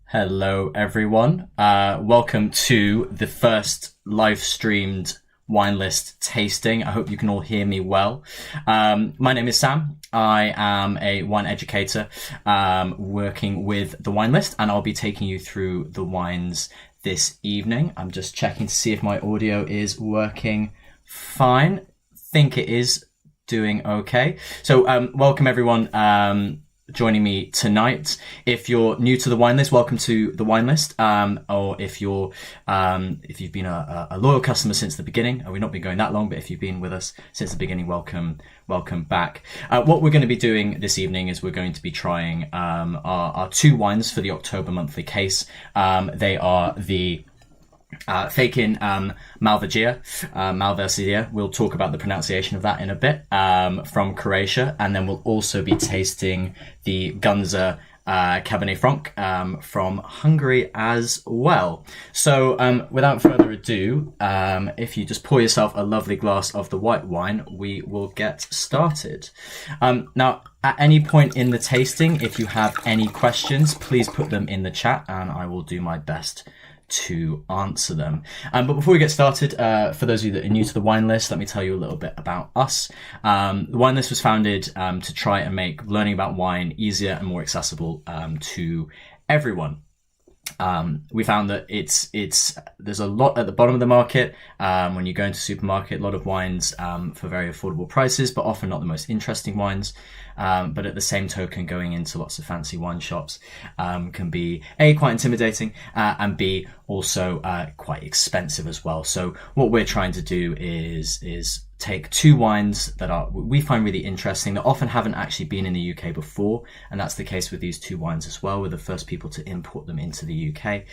Hello, everyone. Welcome to the first live streamed wine list tasting. I hope you can all hear me well. My name is Sam. I am a wine educator working with the wine list, and I'll be taking you through the wines this evening. I'm just checking to see if my audio is working fine. Think it is doing okay. So welcome, everyone. Joining me tonight. If you're new to the wine list, welcome to the wine list. Or if you've been a loyal customer since the beginning, and we've not been going that long, but if you've been with us since the beginning, welcome back. What we're going to be doing this evening is we're going to be trying our two wines for the October monthly case. They are the Fakin Malvazija. We'll talk about the pronunciation of that in a bit, from Croatia, and then we'll also be tasting the Günzer Cabernet Franc from Hungary as well. So without further ado, if you just pour yourself a lovely glass of the white wine, we will get started. Now, at any point in the tasting, if you have any questions, please put them in the chat and I will do my best to answer them. But before we get started, for those of you that are new to the wine list, let me tell you a little bit about us. The wine list was founded to try and make learning about wine easier and more accessible to everyone. We found that there's a lot at the bottom of the market when you go into a supermarket, a lot of wines for very affordable prices, but often not the most interesting wines. But at the same token, going into lots of fancy wine shops can be A, quite intimidating, and B, also quite expensive as well. So what we're trying to do is take two wines that we find really interesting, that often haven't actually been in the UK before, and that's the case with these two wines as well. We're the first people to import them into the UK,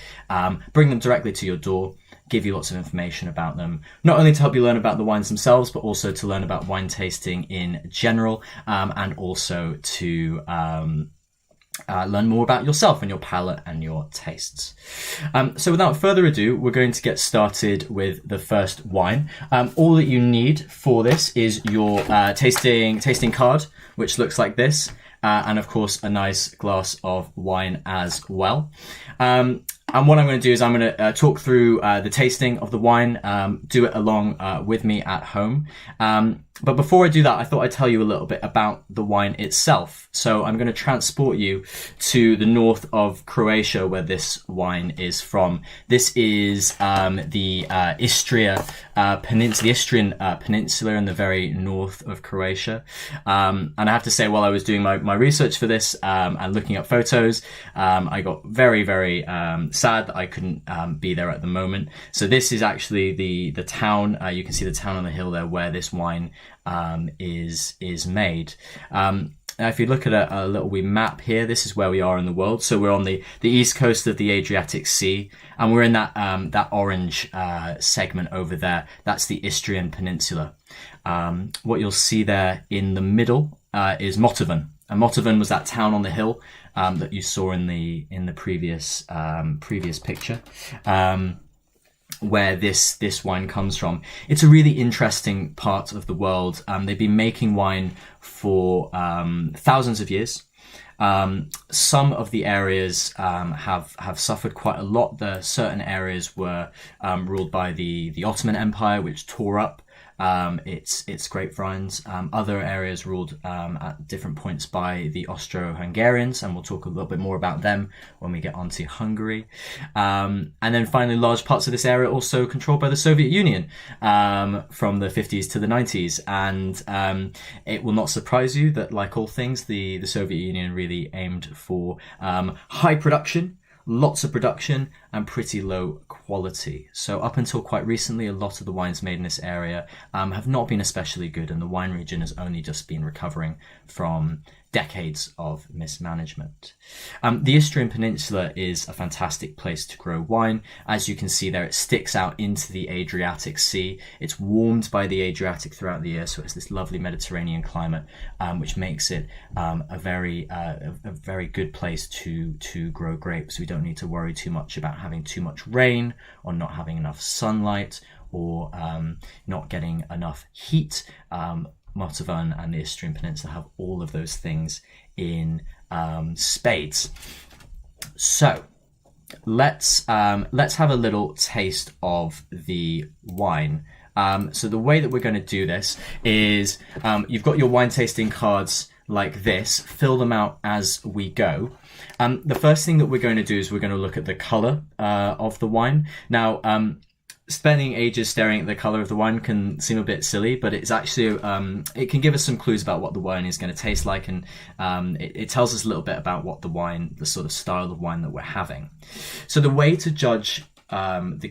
bring them directly to your door, give you lots of information about them, not only to help you learn about the wines themselves, but also to learn about wine tasting in general, and also to learn more about yourself and your palate and your tastes. So without further ado, we're going to get started with the first wine. All that you need for this is your tasting card, which looks like this, and of course a nice glass of wine as well. And what I'm going to do is I'm going to talk through the tasting of the wine, do it along with me at home. But before I do that, I thought I'd tell you a little bit about the wine itself. So I'm going to transport you to the north of Croatia, where this wine is from. This is the Istria Peninsula, the Istrian Peninsula in the very north of Croatia. And I have to say, while I was doing my research for this and looking at photos, I got very, very sad that I couldn't be there at the moment. So this is actually the town. You can see the town on the hill there where this wine is made. Now, if you look at a little wee map here, this is where we are in the world. So we're on the east coast of the Adriatic Sea, and we're in that orange segment over there. That's the Istrian Peninsula. What you'll see there in the middle is Motovan. And Motovan was that town on the hill that you saw in the previous picture. Where this wine comes from. It's a really interesting part of the world. They've been making wine for thousands of years. Some of the areas have suffered quite a lot. Certain areas were ruled by the Ottoman Empire, which tore up its grapevines. Other areas ruled at different points by the Austro-Hungarians, and we'll talk a little bit more about them when we get onto Hungary. And then finally, large parts of this area also controlled by the Soviet Union from the 50s to the 90s. And it will not surprise you that, like all things, the Soviet Union really aimed for high production, lots of production, and pretty low quality. So up until quite recently, a lot of the wines made in this area have not been especially good, and the wine region has only just been recovering from decades of mismanagement. The Istrian Peninsula is a fantastic place to grow wine. As you can see there, it sticks out into the Adriatic Sea. It's warmed by the Adriatic throughout the year, so it's this lovely Mediterranean climate, which makes it a very good place to grow grapes. We don't need to worry too much about having too much rain, or not having enough sunlight, or not getting enough heat. Motovan and the Istrian Peninsula have all of those things in spades. So let's have a little taste of the wine. So the way that we're going to do this is you've got your wine tasting cards like this. Fill them out as we go. The first thing that we're going to do is we're going to look at the color of the wine. Now, spending ages staring at the color of the wine can seem a bit silly, but it's actually it can give us some clues about what the wine is going to taste like, and it tells us a little bit about what the sort of style of wine that we're having. So the way to judge the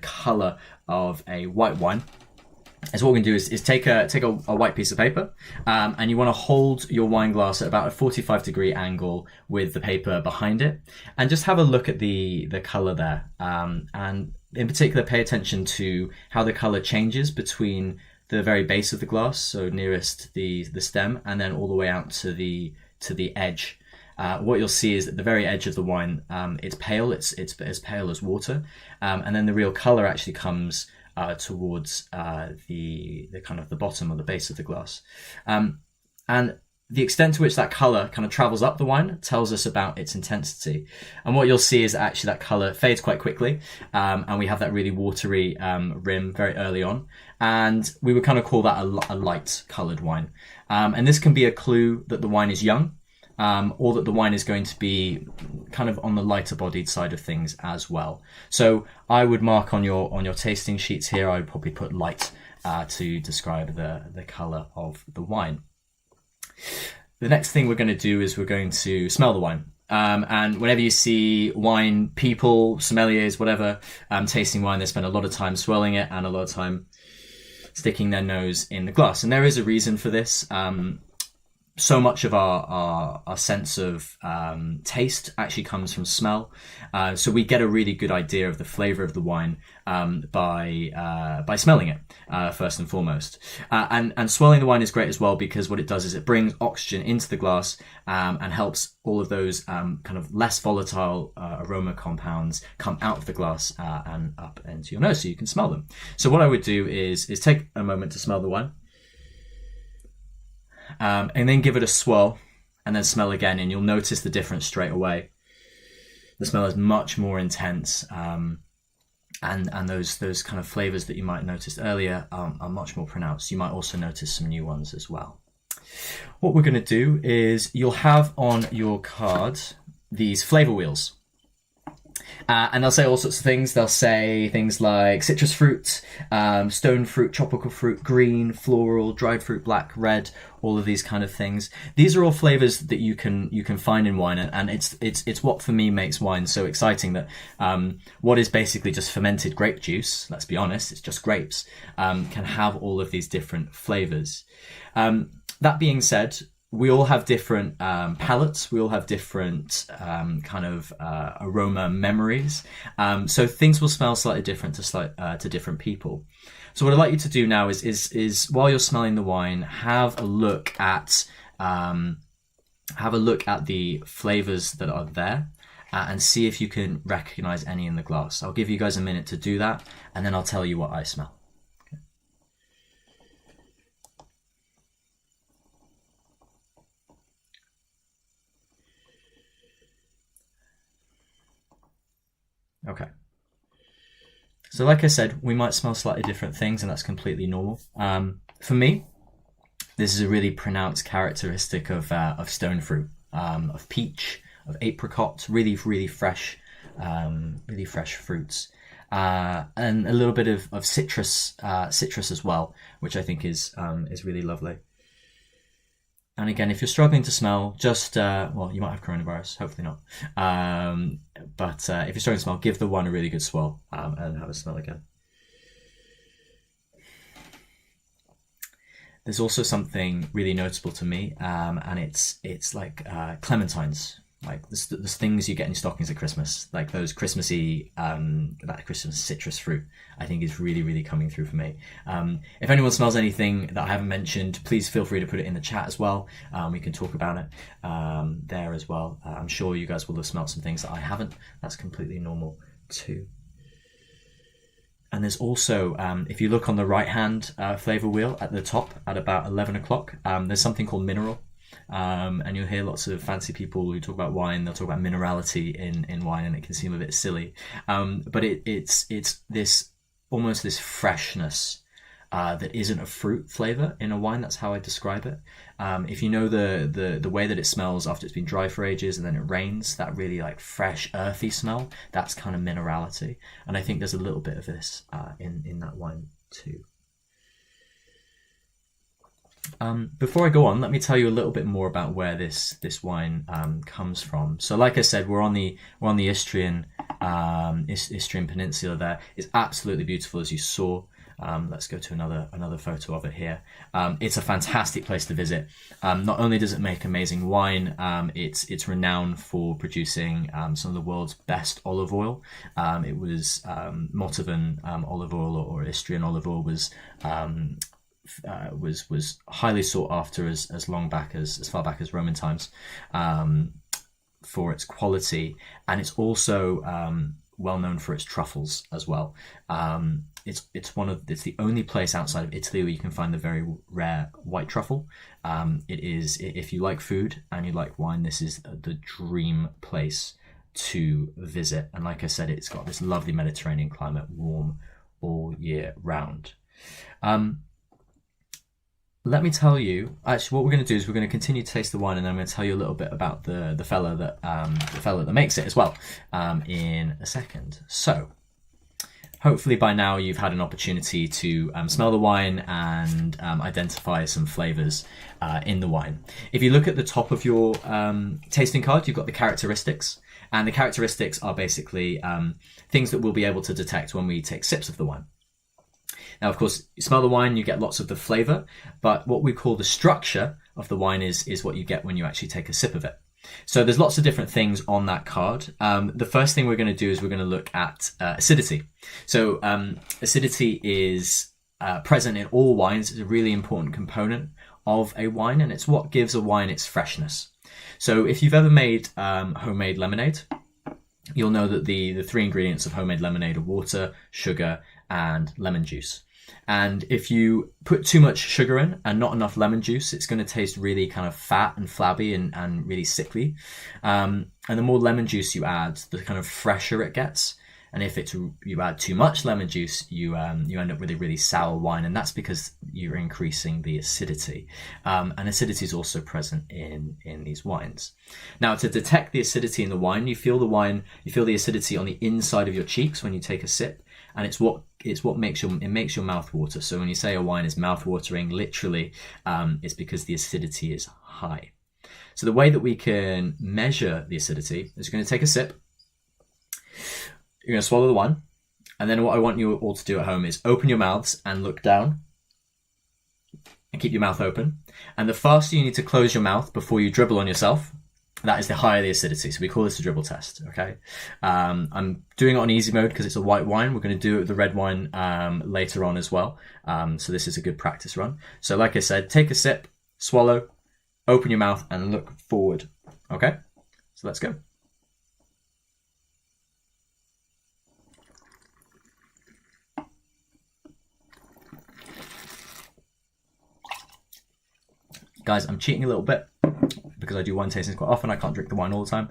color of a white wine is what we're going to do is take a white piece of paper, and you want to hold your wine glass at about a 45-degree angle with the paper behind it, and just have a look at the color there. And in particular, pay attention to how the color changes between the very base of the glass, so nearest the stem, and then all the way out to the edge. What you'll see is that the very edge of the wine, it's pale, it's as pale as water, and then the real color actually comes towards the kind of the bottom or the base of the glass. And the extent to which that color kind of travels up the wine tells us about its intensity. And what you'll see is actually that color fades quite quickly, and we have that really watery rim very early on. And we would kind of call that a light colored wine. And this can be a clue that the wine is young, or that the wine is going to be kind of on the lighter bodied side of things as well. So I would mark on your tasting sheets here, I would probably put light to describe the colour of the wine. The next thing we're going to do is we're going to smell the wine. And whenever you see wine people, sommeliers, whatever, tasting wine, they spend a lot of time swirling it and a lot of time sticking their nose in the glass. And there is a reason for this. So much of our sense of taste actually comes from smell. So we get a really good idea of the flavour of the wine by smelling it first and foremost. And swirling the wine is great as well, because what it does is it brings oxygen into the glass and helps all of those kind of less volatile aroma compounds come out of the glass and up into your nose so you can smell them. So what I would do is take a moment to smell the wine. And then give it a swirl and then smell again, and you'll notice the difference straight away. The smell is much more intense, and those kind of flavors that you might have noticed earlier are much more pronounced. You might also notice some new ones as well. What we're going to do is you'll have on your card these flavor wheels. And they'll say all sorts of things. They'll say things like citrus fruit, stone fruit, tropical fruit, green, floral, dried fruit, black, red, all of these kind of things. These are all flavors that you can find in wine, and it's what for me makes wine so exciting, that what is basically just fermented grape juice, let's be honest, it's just grapes, can have all of these different flavors. That being said, we all have different palates. We all have different kind of aroma memories. So things will smell slightly different to different people. So what I'd like you to do now is while you're smelling the wine, have a look at the flavors that are there, and see if you can recognize any in the glass. I'll give you guys a minute to do that, and then I'll tell you what I smell. Okay. So like I said, we might smell slightly different things, and that's completely normal. For me, this is a really pronounced characteristic of stone fruit, of peach, of apricot, really, really fresh fruits. And a little bit of citrus as well, which I think is really lovely. And again, if you're struggling to smell, just, you might have coronavirus, hopefully not. But if you're struggling to smell, give the wine a really good swirl and have a smell again. There's also something really notable to me, and it's like clementines. Like there's things you get in stockings at Christmas, like those Christmassy, that Christmas citrus fruit, I think is really, really coming through for me. If anyone smells anything that I haven't mentioned, please feel free to put it in the chat as well. We can talk about it there as well. I'm sure you guys will have smelled some things that I haven't. That's completely normal too. And there's also, if you look on the right-hand flavor wheel at the top at about 11 o'clock, there's something called mineral. And you'll hear lots of fancy people who talk about wine. They'll talk about minerality in wine, and it can seem a bit silly. But it's this almost this freshness that isn't a fruit flavor in a wine. That's how I describe it. If you know the way that it smells after it's been dry for ages and then it rains, that really like fresh, earthy smell, that's kind of minerality. And I think there's a little bit of this in that wine too. Before I go on, let me tell you a little bit more about where this wine comes from. So, like I said, we're on the Istrian Peninsula. There, it's absolutely beautiful, as you saw. Let's go to another photo of it here. It's a fantastic place to visit. Not only does it make amazing wine, it's renowned for producing some of the world's best olive oil. It was Motovan olive oil or Istrian olive oil was highly sought after as far back as Roman times for its quality, and it's also well known for its truffles as well. It's the only place outside of Italy where you can find the very rare white truffle. It is, if you like food and you like wine, this is the dream place to visit. And like I said, it's got this lovely Mediterranean climate, warm all year round. Let me tell you, actually, what we're going to do is we're going to continue to taste the wine, and then I'm going to tell you a little bit about the fellow that makes it as well in a second. So, hopefully by now you've had an opportunity to smell the wine and identify some flavors in the wine. If you look at the top of your tasting card, you've got the characteristics, and the characteristics are basically things that we'll be able to detect when we take sips of the wine. Now, of course, you smell the wine, you get lots of the flavor, but what we call the structure of the wine is what you get when you actually take a sip of it. So there's lots of different things on that card. The first thing we're going to do is we're going to look at acidity. So acidity is present in all wines. It's a really important component of a wine, and it's what gives a wine its freshness. So if you've ever made homemade lemonade, you'll know that the three ingredients of homemade lemonade are water, sugar, and lemon juice. And if you put too much sugar in and not enough lemon juice, it's going to taste really kind of fat and flabby and really sickly. And the more lemon juice you add, the kind of fresher it gets. And if you add too much lemon juice, you end up with a really sour wine, and that's because you're increasing the acidity. And acidity is also present in these wines. Now, to detect the acidity in the wine, you feel the acidity on the inside of your cheeks when you take a sip, and it's what makes your mouth water. So when you say a wine is mouth watering, literally, it's because the acidity is high. So the way that we can measure the acidity is you're going to take a sip. You're going to swallow the wine, and then what I want you all to do at home is open your mouths and look down and keep your mouth open. And the faster you need to close your mouth before you dribble on yourself, that is the higher the acidity. So we call this a dribble test, okay? I'm doing it on easy mode because it's a white wine. We're going to do it with the red wine later on as well. So this is a good practice run. So like I said, take a sip, swallow, open your mouth, and look forward, okay? So let's go. Guys, I'm cheating a little bit because I do wine tastings quite often. I can't drink the wine all the time.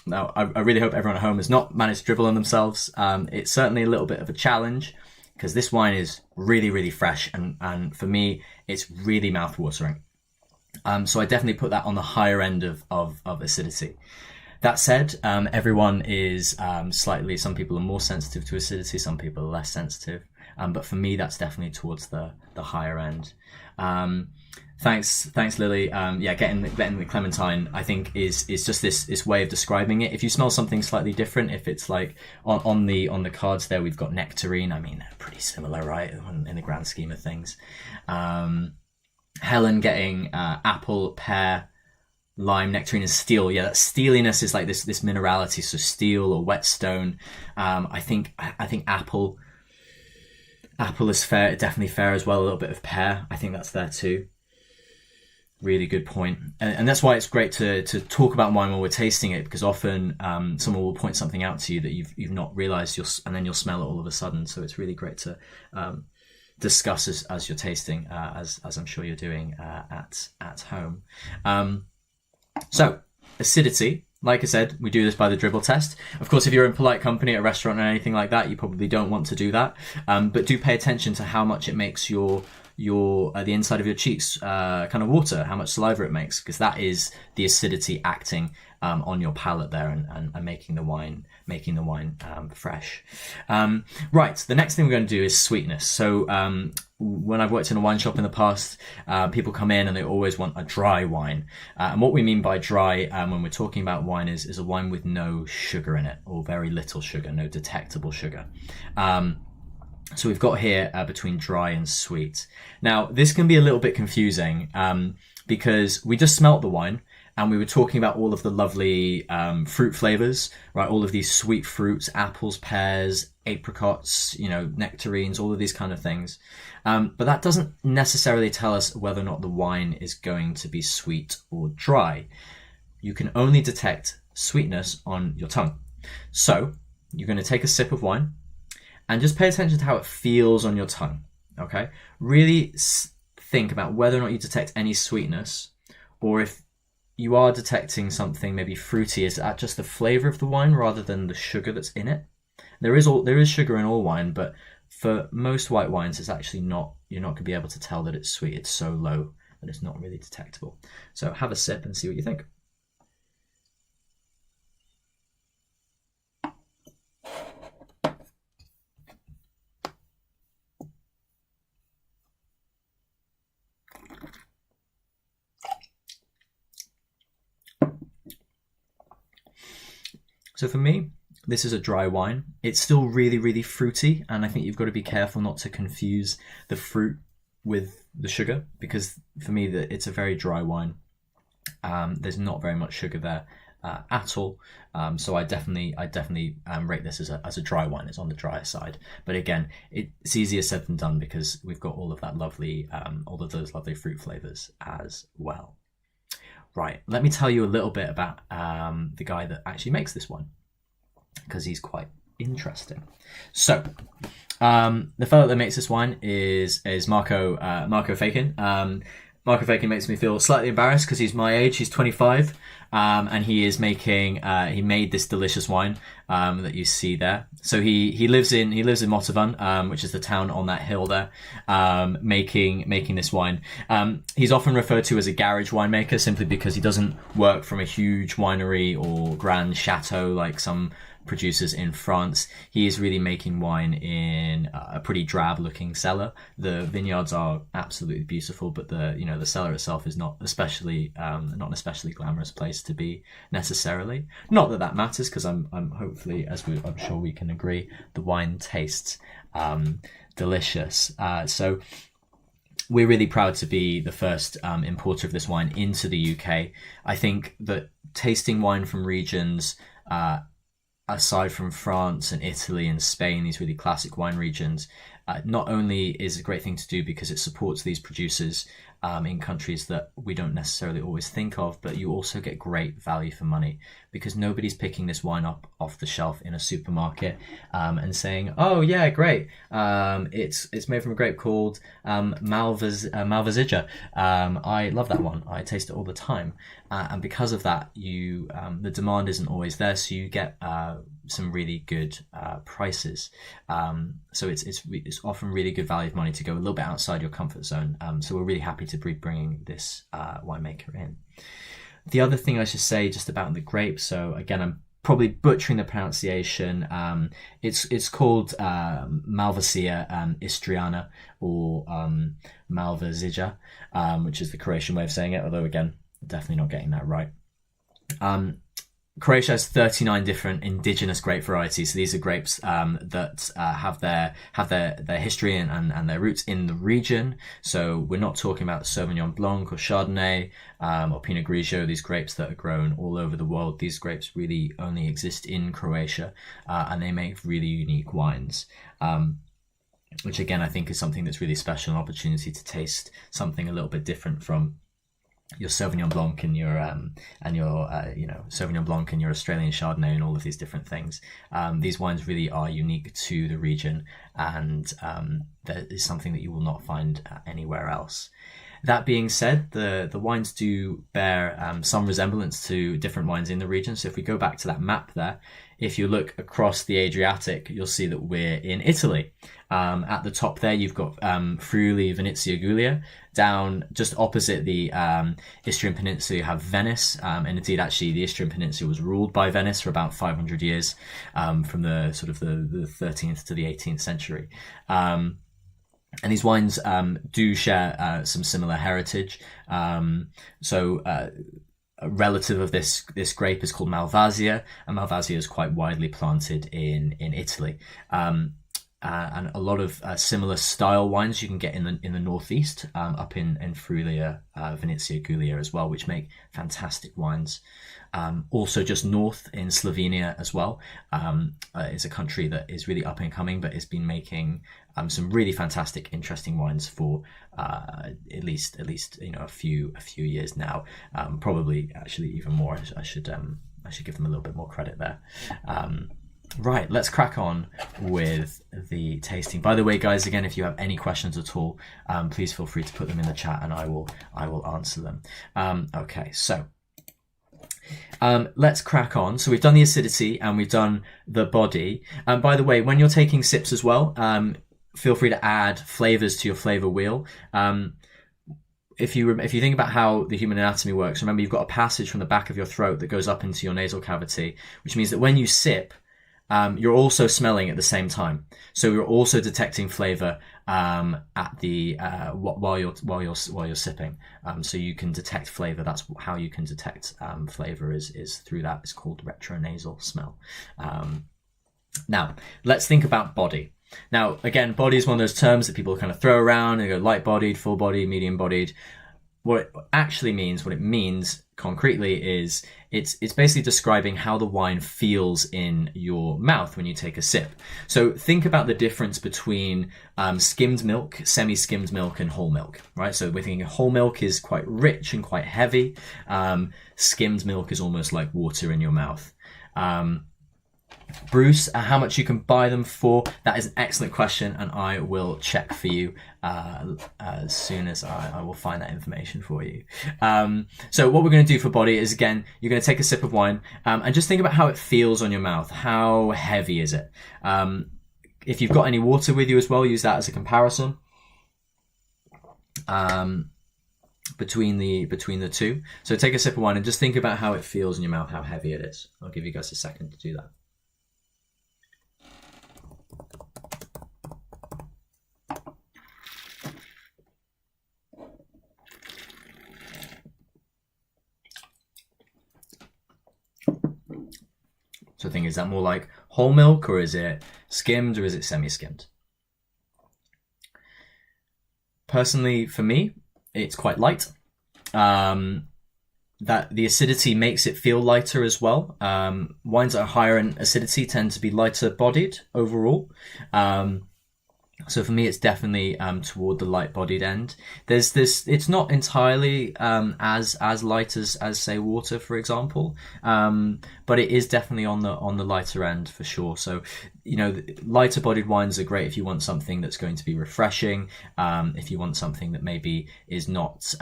Now, I really hope everyone at home has not managed to dribble on themselves. It's certainly a little bit of a challenge because this wine is really, really fresh. And for me, it's really mouth-watering. So I definitely put that on the higher end of acidity. That said, everyone is some people are more sensitive to acidity, some people are less sensitive. But for me, that's definitely towards the higher end. Thanks, Lily. Getting the Clementine, I think, is just this way of describing it. If you smell something slightly different, if it's like on the cards there, we've got nectarine. I mean, pretty similar, right? In the grand scheme of things. Helen getting apple, pear, lime, nectarine, and steel. Yeah, that steeliness is like this minerality. So steel or whetstone. I think apple. Apple is fair, definitely fair as well. A little bit of pear, I think that's there too. Really good point. And that's why it's great to talk about wine while we're tasting it, because often someone will point something out to you that you've not realised, and then you'll smell it all of a sudden. So it's really great to discuss as you're tasting, as I'm sure you're doing at home. So acidity. Like I said, we do this by the dribble test. Of course, if you're in polite company at a restaurant or anything like that, you probably don't want to do that. But do pay attention to how much it makes your the inside of your cheeks kind of water, how much saliva it makes, because that is the acidity acting on your palate there and making the wine fresh. Right, the next thing we're going to do is sweetness. So when I've worked in a wine shop in the past, people come in and they always want a dry wine. And what we mean by dry when we're talking about wine is a wine with no sugar in it, or very little sugar, no detectable sugar. So we've got here between dry and sweet. Now, this can be a little bit confusing because we just smelt the wine and we were talking about all of the lovely fruit flavors, right? All of these sweet fruits, apples, pears, apricots, nectarines, all of these kind of things. But that doesn't necessarily tell us whether or not the wine is going to be sweet or dry. You can only detect sweetness on your tongue. So you're going to take a sip of wine and just pay attention to how it feels on your tongue, okay? Really think about whether or not you detect any sweetness, or if you are detecting something maybe fruity, is that just the flavor of the wine rather than the sugar that's in it? There is sugar in all wine, but for most white wines, it's actually not, you're not going to be able to tell that it's sweet. It's so low that it's not really detectable. So have a sip and see what you think. So for me, this is a dry wine. It's still really, really fruity, and I think you've got to be careful not to confuse the fruit with the sugar, because for me, it's a very dry wine. There's not very much sugar there at all, so I definitely rate this as a dry wine. It's on the drier side, but again, it's easier said than done because we've got all of those lovely fruit flavors as well. Right, let me tell you a little bit about the guy that actually makes this wine, because he's quite interesting. So, the fellow that makes this wine is Marco Fakin. Marco Fakin makes me feel slightly embarrassed because he's my age. He's 25, and he made this delicious wine that you see there. So he lives in Montauban, which is the town on that hill there, making this wine. He's often referred to as a garage winemaker simply because he doesn't work from a huge winery or grand chateau like some producers in France. He is really making wine in a pretty drab looking cellar. The vineyards are absolutely beautiful, but the cellar itself is not an especially glamorous place to be necessarily. Not that matters, because I'm hopefully, I'm sure we can agree, the wine tastes delicious. So we're really proud to be the first importer of this wine into the UK. I think that tasting wine from regions aside from France and Italy and Spain, these really classic wine regions, not only is a great thing to do because it supports these producers in countries that we don't necessarily always think of, but you also get great value for money because nobody's picking this wine up off the shelf in a supermarket and saying, oh yeah, great, it's made from a grape called Malvazija. I love that one. I taste it all the time. And because of that, the demand isn't always there, so you get some really good prices. So it's often really good value of money to go a little bit outside your comfort zone. So we're really happy to be bringing this winemaker in. The other thing I should say just about the grape, so again, I'm probably butchering the pronunciation. It's called Malvazija Istriana, or Malvazija, which is the Croatian way of saying it, although again, definitely not getting that right. Croatia has 39 different indigenous grape varieties. So these are grapes that have their history and their roots in the region. So we're not talking about Sauvignon Blanc or Chardonnay or Pinot Grigio, these grapes that are grown all over the world. These grapes really only exist in Croatia, and they make really unique wines. Which again, I think is something that's really special, an opportunity to taste something a little bit different from Sauvignon Blanc and your Sauvignon Blanc and your Australian Chardonnay and all of these different things. These wines really are unique to the region, and that is something that you will not find anywhere else. That being said, the wines do bear some resemblance to different wines in the region. So if we go back to that map there, if you look across the Adriatic, you'll see that we're in Italy. At the top there, you've got Friuli, Venezia Giulia. Down just opposite the Istrian Peninsula, you have Venice. And indeed, actually, the Istrian Peninsula was ruled by Venice for about 500 years, from the sort of the 13th to the 18th century. And these wines do share some similar heritage. A relative of this grape is called Malvazija, and Malvazija is quite widely planted in Italy. And a lot of similar style wines you can get in the northeast, up in Friuli, Venezia Giulia as well, which make fantastic wines. Also just north in Slovenia as well, is a country that is really up and coming, but has been making some really fantastic, interesting wines for at least a few years now. Probably actually even more. I should give them a little bit more credit there. Right, let's crack on with the tasting. By the way, guys, again, if you have any questions at all, please feel free to put them in the chat, and I will answer them. Okay, so let's crack on. So we've done the acidity and we've done the body. By the way, when you're taking sips as well, feel free to add flavors to your flavor wheel. If you think about how the human anatomy works, remember you've got a passage from the back of your throat that goes up into your nasal cavity, which means that when you sip, you're also smelling at the same time. So you're also detecting flavor at the while you're sipping. So you can detect flavor. That's how you can detect flavor is through that. It's called retronasal smell. Now let's think about body. Now again, body is one of those terms that people kind of throw around and go light-bodied, full-bodied, medium-bodied. What it actually means, what it means concretely is it's basically describing how the wine feels in your mouth when you take a sip. So think about the difference between skimmed milk, semi-skimmed milk, and whole milk, right? So we're thinking whole milk is quite rich and quite heavy. Skimmed milk is almost like water in your mouth. Bruce, how much you can buy them for? That is an excellent question, and I will check for you as soon as I will find that information for you. So what we're going to do for body is, again, you're going to take a sip of wine and just think about how it feels on your mouth. How heavy is it? If you've got any water with you as well, use that as a comparison between the two. So take a sip of wine and just think about how it feels in your mouth, how heavy it is. I'll give you guys a second to do that. So the thing is that more like whole milk, or is it skimmed, or is it semi-skimmed? Personally, for me, it's quite light. That the acidity makes it feel lighter as well. Wines that are higher in acidity tend to be lighter bodied overall. So for me, it's definitely toward the light-bodied end. There's this. It's not entirely as light as say water, for example, but it is definitely on the lighter end for sure. So lighter-bodied wines are great if you want something that's going to be refreshing. If you want something that maybe is not,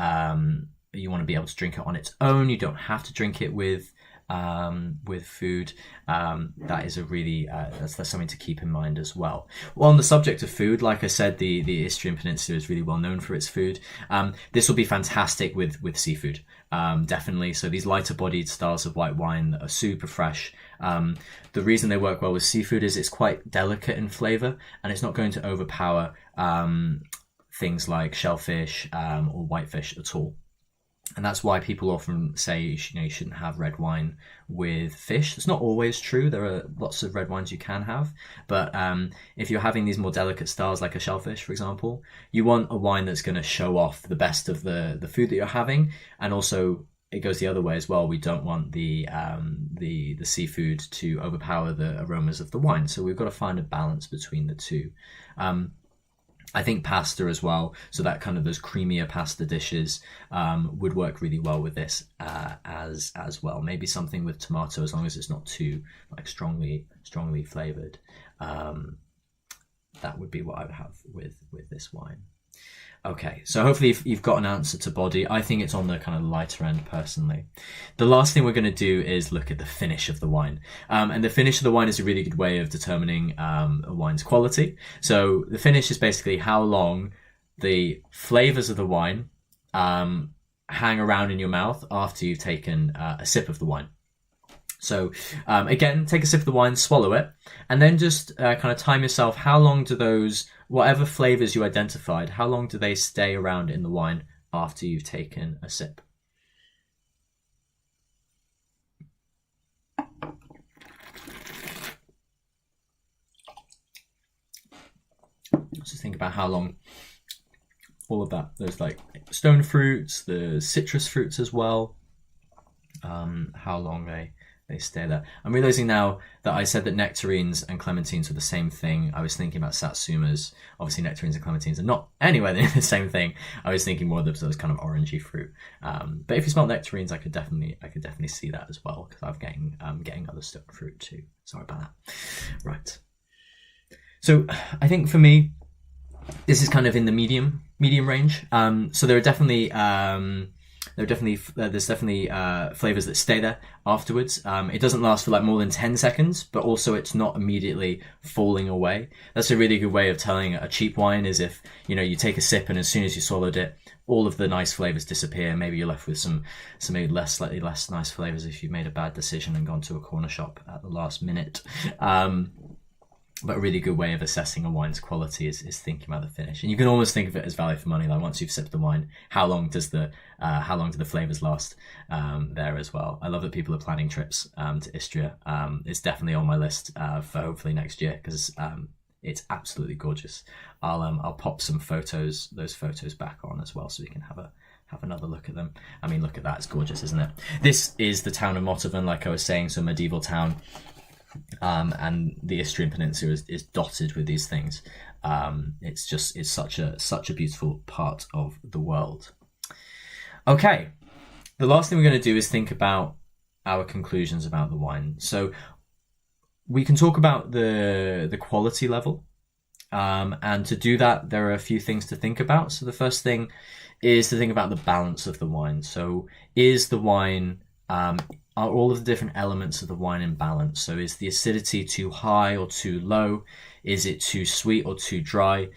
you want to be able to drink it on its own. You don't have to drink it with food. That is a really that's something to keep in mind as well. Well, on the subject of food, like I said, the Istrian Peninsula is really well known for its food. This will be fantastic with seafood, definitely. So these lighter bodied styles of white wine that are super fresh, the reason they work well with seafood is it's quite delicate in flavor, and it's not going to overpower things like shellfish or whitefish at all. And that's why people often say you shouldn't have red wine with fish. It's not always true. There are lots of red wines you can have. But if you're having these more delicate styles like a shellfish, for example, you want a wine that's going to show off the best of the food that you're having. And also, it goes the other way as well. We don't want the seafood to overpower the aromas of the wine. So we've got to find a balance between the two. I think pasta as well, so that kind of those creamier pasta dishes would work really well with this as well. Maybe something with tomato, as long as it's not too like strongly flavored. That would be what I would have with this wine. Okay, so hopefully you've got an answer to body. I think it's on the kind of lighter end personally. The last thing we're going to do is look at the finish of the wine. And the finish of the wine is a really good way of determining a wine's quality. So the finish is basically how long the flavors of the wine hang around in your mouth after you've taken a sip of the wine. So again, take a sip of the wine, swallow it, and then just kind of time yourself. How long do those, whatever flavors you identified, how long do they stay around in the wine after you've taken a sip? Just think about how long all of that, those like stone fruits, the citrus fruits as well, how long they stay there. I'm realizing now that I said that nectarines and clementines were the same thing. I was thinking about satsumas. Obviously, nectarines and clementines are not anywhere near the same thing. I was thinking more of those kind of orangey fruit. But if you smell nectarines, I could definitely see that as well, because I'm getting other stone fruit too. Sorry about that. Right. So I think for me, this is kind of in the medium range. So there are definitely there's definitely flavors that stay there afterwards. It doesn't last for like more than 10 seconds, but also it's not immediately falling away. That's a really good way of telling a cheap wine, is if, you know, you take a sip and as soon as you swallowed it, all of the nice flavors disappear. Maybe you're left with some maybe slightly less nice flavors if you made a bad decision and gone to a corner shop at the last minute. But a really good way of assessing a wine's quality is thinking about the finish, and you can almost think of it as value for money. Like once you've sipped the wine, how long do the flavors last there as well? I love that people are planning trips to Istria. It's definitely on my list for hopefully next year, because it's absolutely gorgeous. I'll pop some those photos back on as well, so we can have another look at them. I mean, look at that, it's gorgeous, isn't it? This is the town of Motovan, like I was saying, so a medieval town. And the Istrian Peninsula is dotted with these things. It's such a beautiful part of the world. Okay, the last thing we're going to do is think about our conclusions about the wine. So we can talk about the quality level, and to do that, there are a few things to think about. So the first thing is to think about the balance of the wine. So is the wine are all of the different elements of the wine in balance? So is the acidity too high or too low? Is it too sweet or too dry?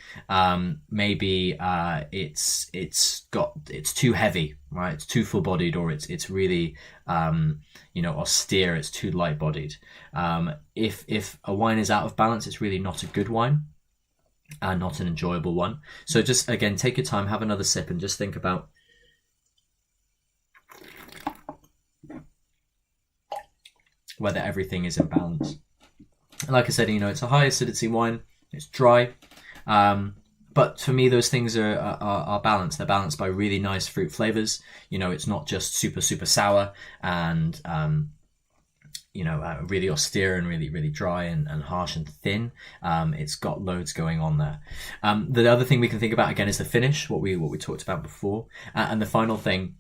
Maybe it's too heavy, right? It's too full-bodied, or it's really austere. It's too light-bodied. If a wine is out of balance, it's really not a good wine and not an enjoyable one. So just again, take your time, have another sip, and just think about whether everything is in balance. And like I said, it's a high acidity wine, it's dry, but for me those things are balanced. They're balanced by really nice fruit flavors. It's not just super sour and really austere and really dry and harsh and thin. It's got loads going on there. The other thing we can think about again is the finish, what we talked about before, and the final thing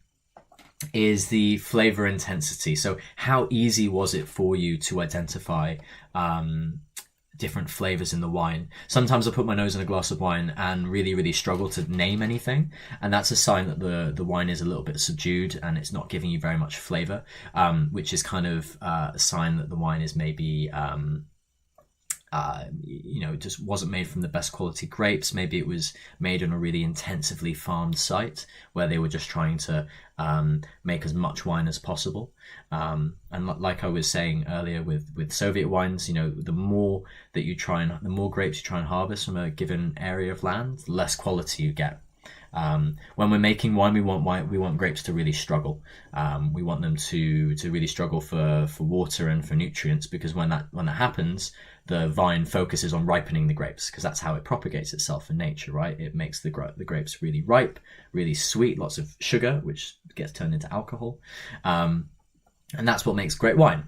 is the flavor intensity. So how easy was it for you to identify different flavors in the wine? Sometimes I put my nose in a glass of wine and really struggle to name anything, and that's a sign that the wine is a little bit subdued and it's not giving you very much flavor, which is kind of a sign that the wine is maybe just wasn't made from the best quality grapes. Maybe it was made on a really intensively farmed site where they were just trying to make as much wine as possible. And like I was saying earlier with Soviet wines, the more grapes you try and harvest from a given area of land, the less quality you get. When we're making wine, we want grapes to really struggle. We want them to really struggle for water and for nutrients, because when that happens, the vine focuses on ripening the grapes, because that's how it propagates itself in nature, right? It makes the grapes really ripe, really sweet, lots of sugar, which gets turned into alcohol, and that's what makes great wine.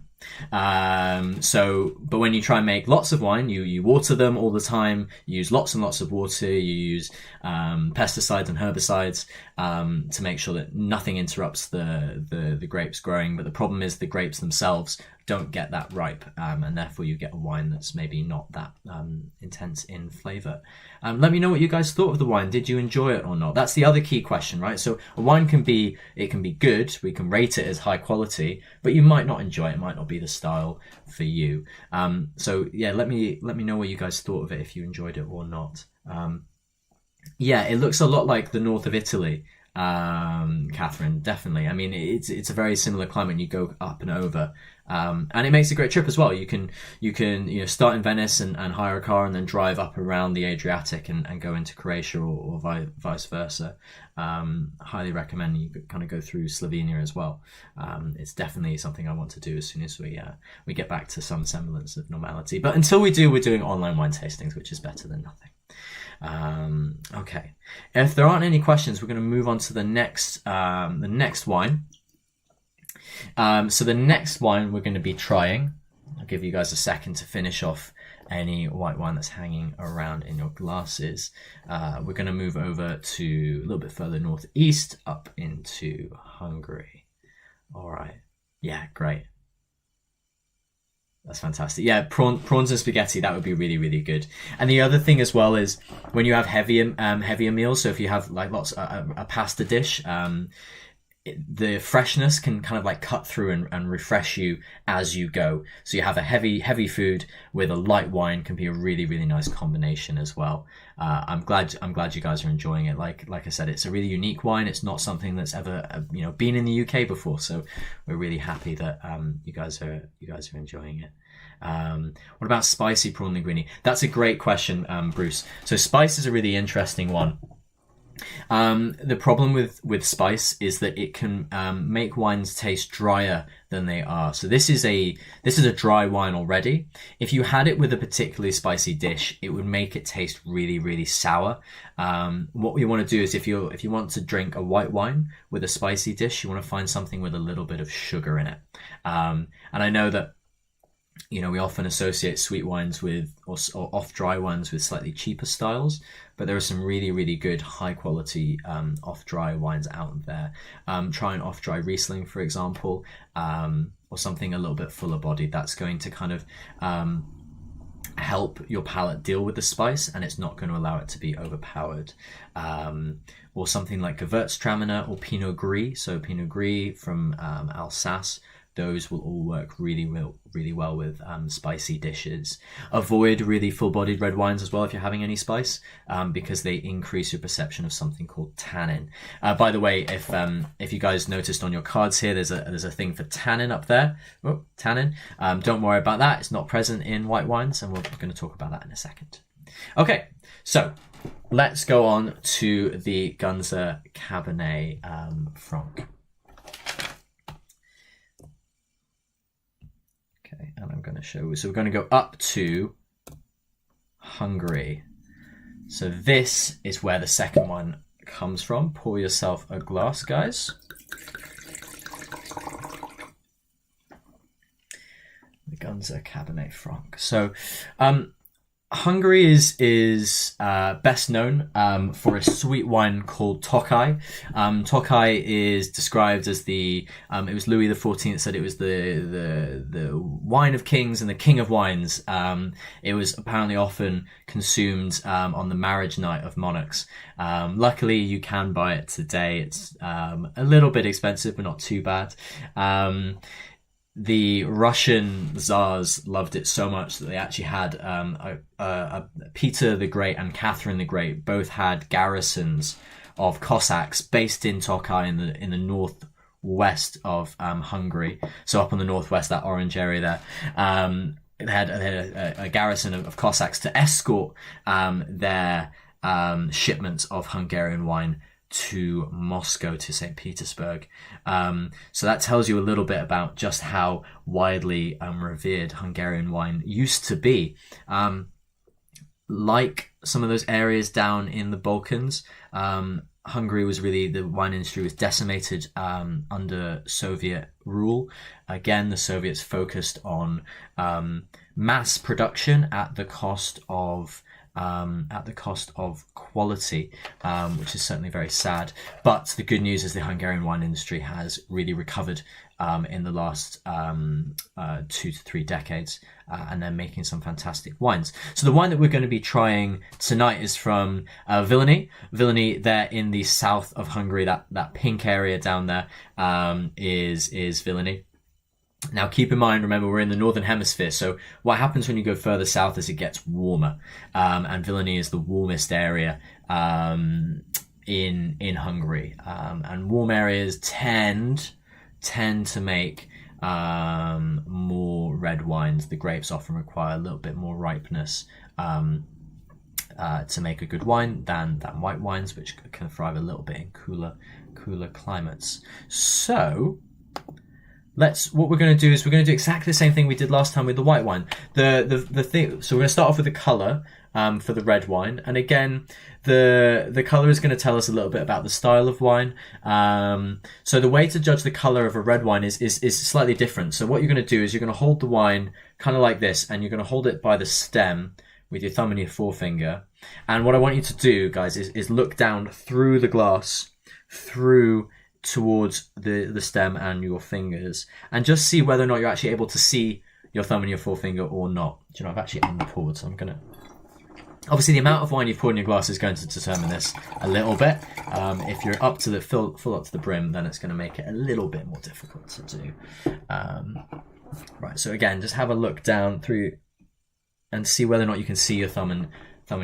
But when you try and make lots of wine, you water them all the time, you use lots and lots of water, you use pesticides and herbicides to make sure that nothing interrupts the grapes growing. But the problem is the grapes themselves don't get that ripe, and therefore you get a wine that's maybe not that intense in flavour. Let me know what you guys thought of the wine. Did you enjoy it or not? That's the other key question, right? So a wine can be good, we can rate it as high quality, but you might not enjoy it, might not be the style for you. So yeah, let me know what you guys thought of it, if you enjoyed it or not. Yeah, it looks a lot like the north of Italy, Catherine, definitely. I mean, it's a very similar climate. You go up and over, and it makes a great trip as well. You can start in Venice and hire a car and then drive up around the Adriatic and go into Croatia or vice versa. Highly recommend you kind of go through Slovenia as well. It's definitely something I want to do as soon as we get back to some semblance of normality. But until we do, we're doing online wine tastings, which is better than nothing. Okay, if there aren't any questions, we're going to move on to the next wine. So the next wine we're going to be trying, I'll give you guys a second to finish off any white wine that's hanging around in your glasses. We're going to move over to a little bit further northeast, up into Hungary. All right, yeah, great. That's fantastic. Yeah, prawns and spaghetti, that would be really, really good. And the other thing as well is when you have heavier meals, so if you have like a pasta dish, the freshness can kind of like cut through and refresh you as you go. So you have a heavy food with a light wine can be a really, really nice combination as well. I'm glad you guys are enjoying it. Like I said, it's a really unique wine. It's not something that's ever been in the UK before. So we're really happy that you guys are enjoying it. What about spicy prawn linguine? That's a great question, Bruce. So spice is a really interesting one. The problem with spice is that it can make wines taste drier than they are. So this is a dry wine already. If you had it with a particularly spicy dish, it would make it taste really, really sour. What we want to do is if you want to drink a white wine with a spicy dish, you want to find something with a little bit of sugar in it. And I know that we often associate sweet wines with or off-dry wines with slightly cheaper styles, but there are some really, really good high-quality off-dry wines out there. Try an off-dry Riesling, for example, or something a little bit fuller-bodied. That's going to kind of help your palate deal with the spice, and it's not going to allow it to be overpowered. Or something like Gewürztraminer or Pinot Gris. So Pinot Gris from Alsace. Those will all work really well with spicy dishes. Avoid really full-bodied red wines as well if you're having any spice, because they increase your perception of something called tannin. By the way, if you guys noticed on your cards here, there's a thing for tannin up there. Oh, tannin. Don't worry about that. It's not present in white wines, and we're going to talk about that in a second. Okay, so let's go on to the Günzer Cabernet Franc. Okay, and I'm going to show. So we're going to go up to Hungary. So this is where the second one comes from. Pour yourself a glass, guys. The Günzer Cabernet Franc. So Hungary is best known for a sweet wine called Tokai. Tokai is described as it was Louis XIV said it was the wine of kings and the king of wines. It was apparently often consumed on the marriage night of monarchs. Luckily, you can buy it today. It's a little bit expensive, but not too bad. The Russian Tsars loved it so much that they actually had Peter the Great and Catherine the Great both had garrisons of Cossacks based in Tokai in the northwest of Hungary. So up on the northwest, that orange area there. They had a garrison of Cossacks to escort their shipments of Hungarian wine to Moscow, to St. Petersburg. So that tells you a little bit about just how widely revered Hungarian wine used to be. Like some of those areas down in the Balkans, Hungary was really, the wine industry was decimated under Soviet rule. Again, the Soviets focused on mass production at the cost of quality, which is certainly very sad. But the good news is the Hungarian wine industry has really recovered in the last 2 to 3 decades, and they're making some fantastic wines. So the wine that we're going to be trying tonight is from Winery. Winery, there in the south of Hungary, that pink area down there is Winery. Now, keep in mind, remember, we're in the northern hemisphere, so what happens when you go further south is it gets warmer, and Winery is the warmest area in Hungary, and warm areas tend to make more red wines. The grapes often require a little bit more ripeness to make a good wine than white wines, which can thrive a little bit in cooler climates. So what we're going to do is we're going to do exactly the same thing we did last time with the white wine. The thing. So we're going to start off with the color for the red wine, and again, the color is going to tell us a little bit about the style of wine. So the way to judge the color of a red wine is slightly different. So what you're going to do is you're going to hold the wine kind of like this, and you're going to hold it by the stem with your thumb and your forefinger. And what I want you to do, guys, is look down through the glass, through towards the stem and your fingers, and just see whether or not you're actually able to see your thumb and your forefinger or not. Do you know, I've actually underpoured, so I'm gonna, obviously the amount of wine you've poured in your glass is going to determine this a little bit. If you're up to the full up to the brim, then it's going to make it a little bit more difficult to do. Right, so again, just have a look down through and see whether or not you can see your thumb and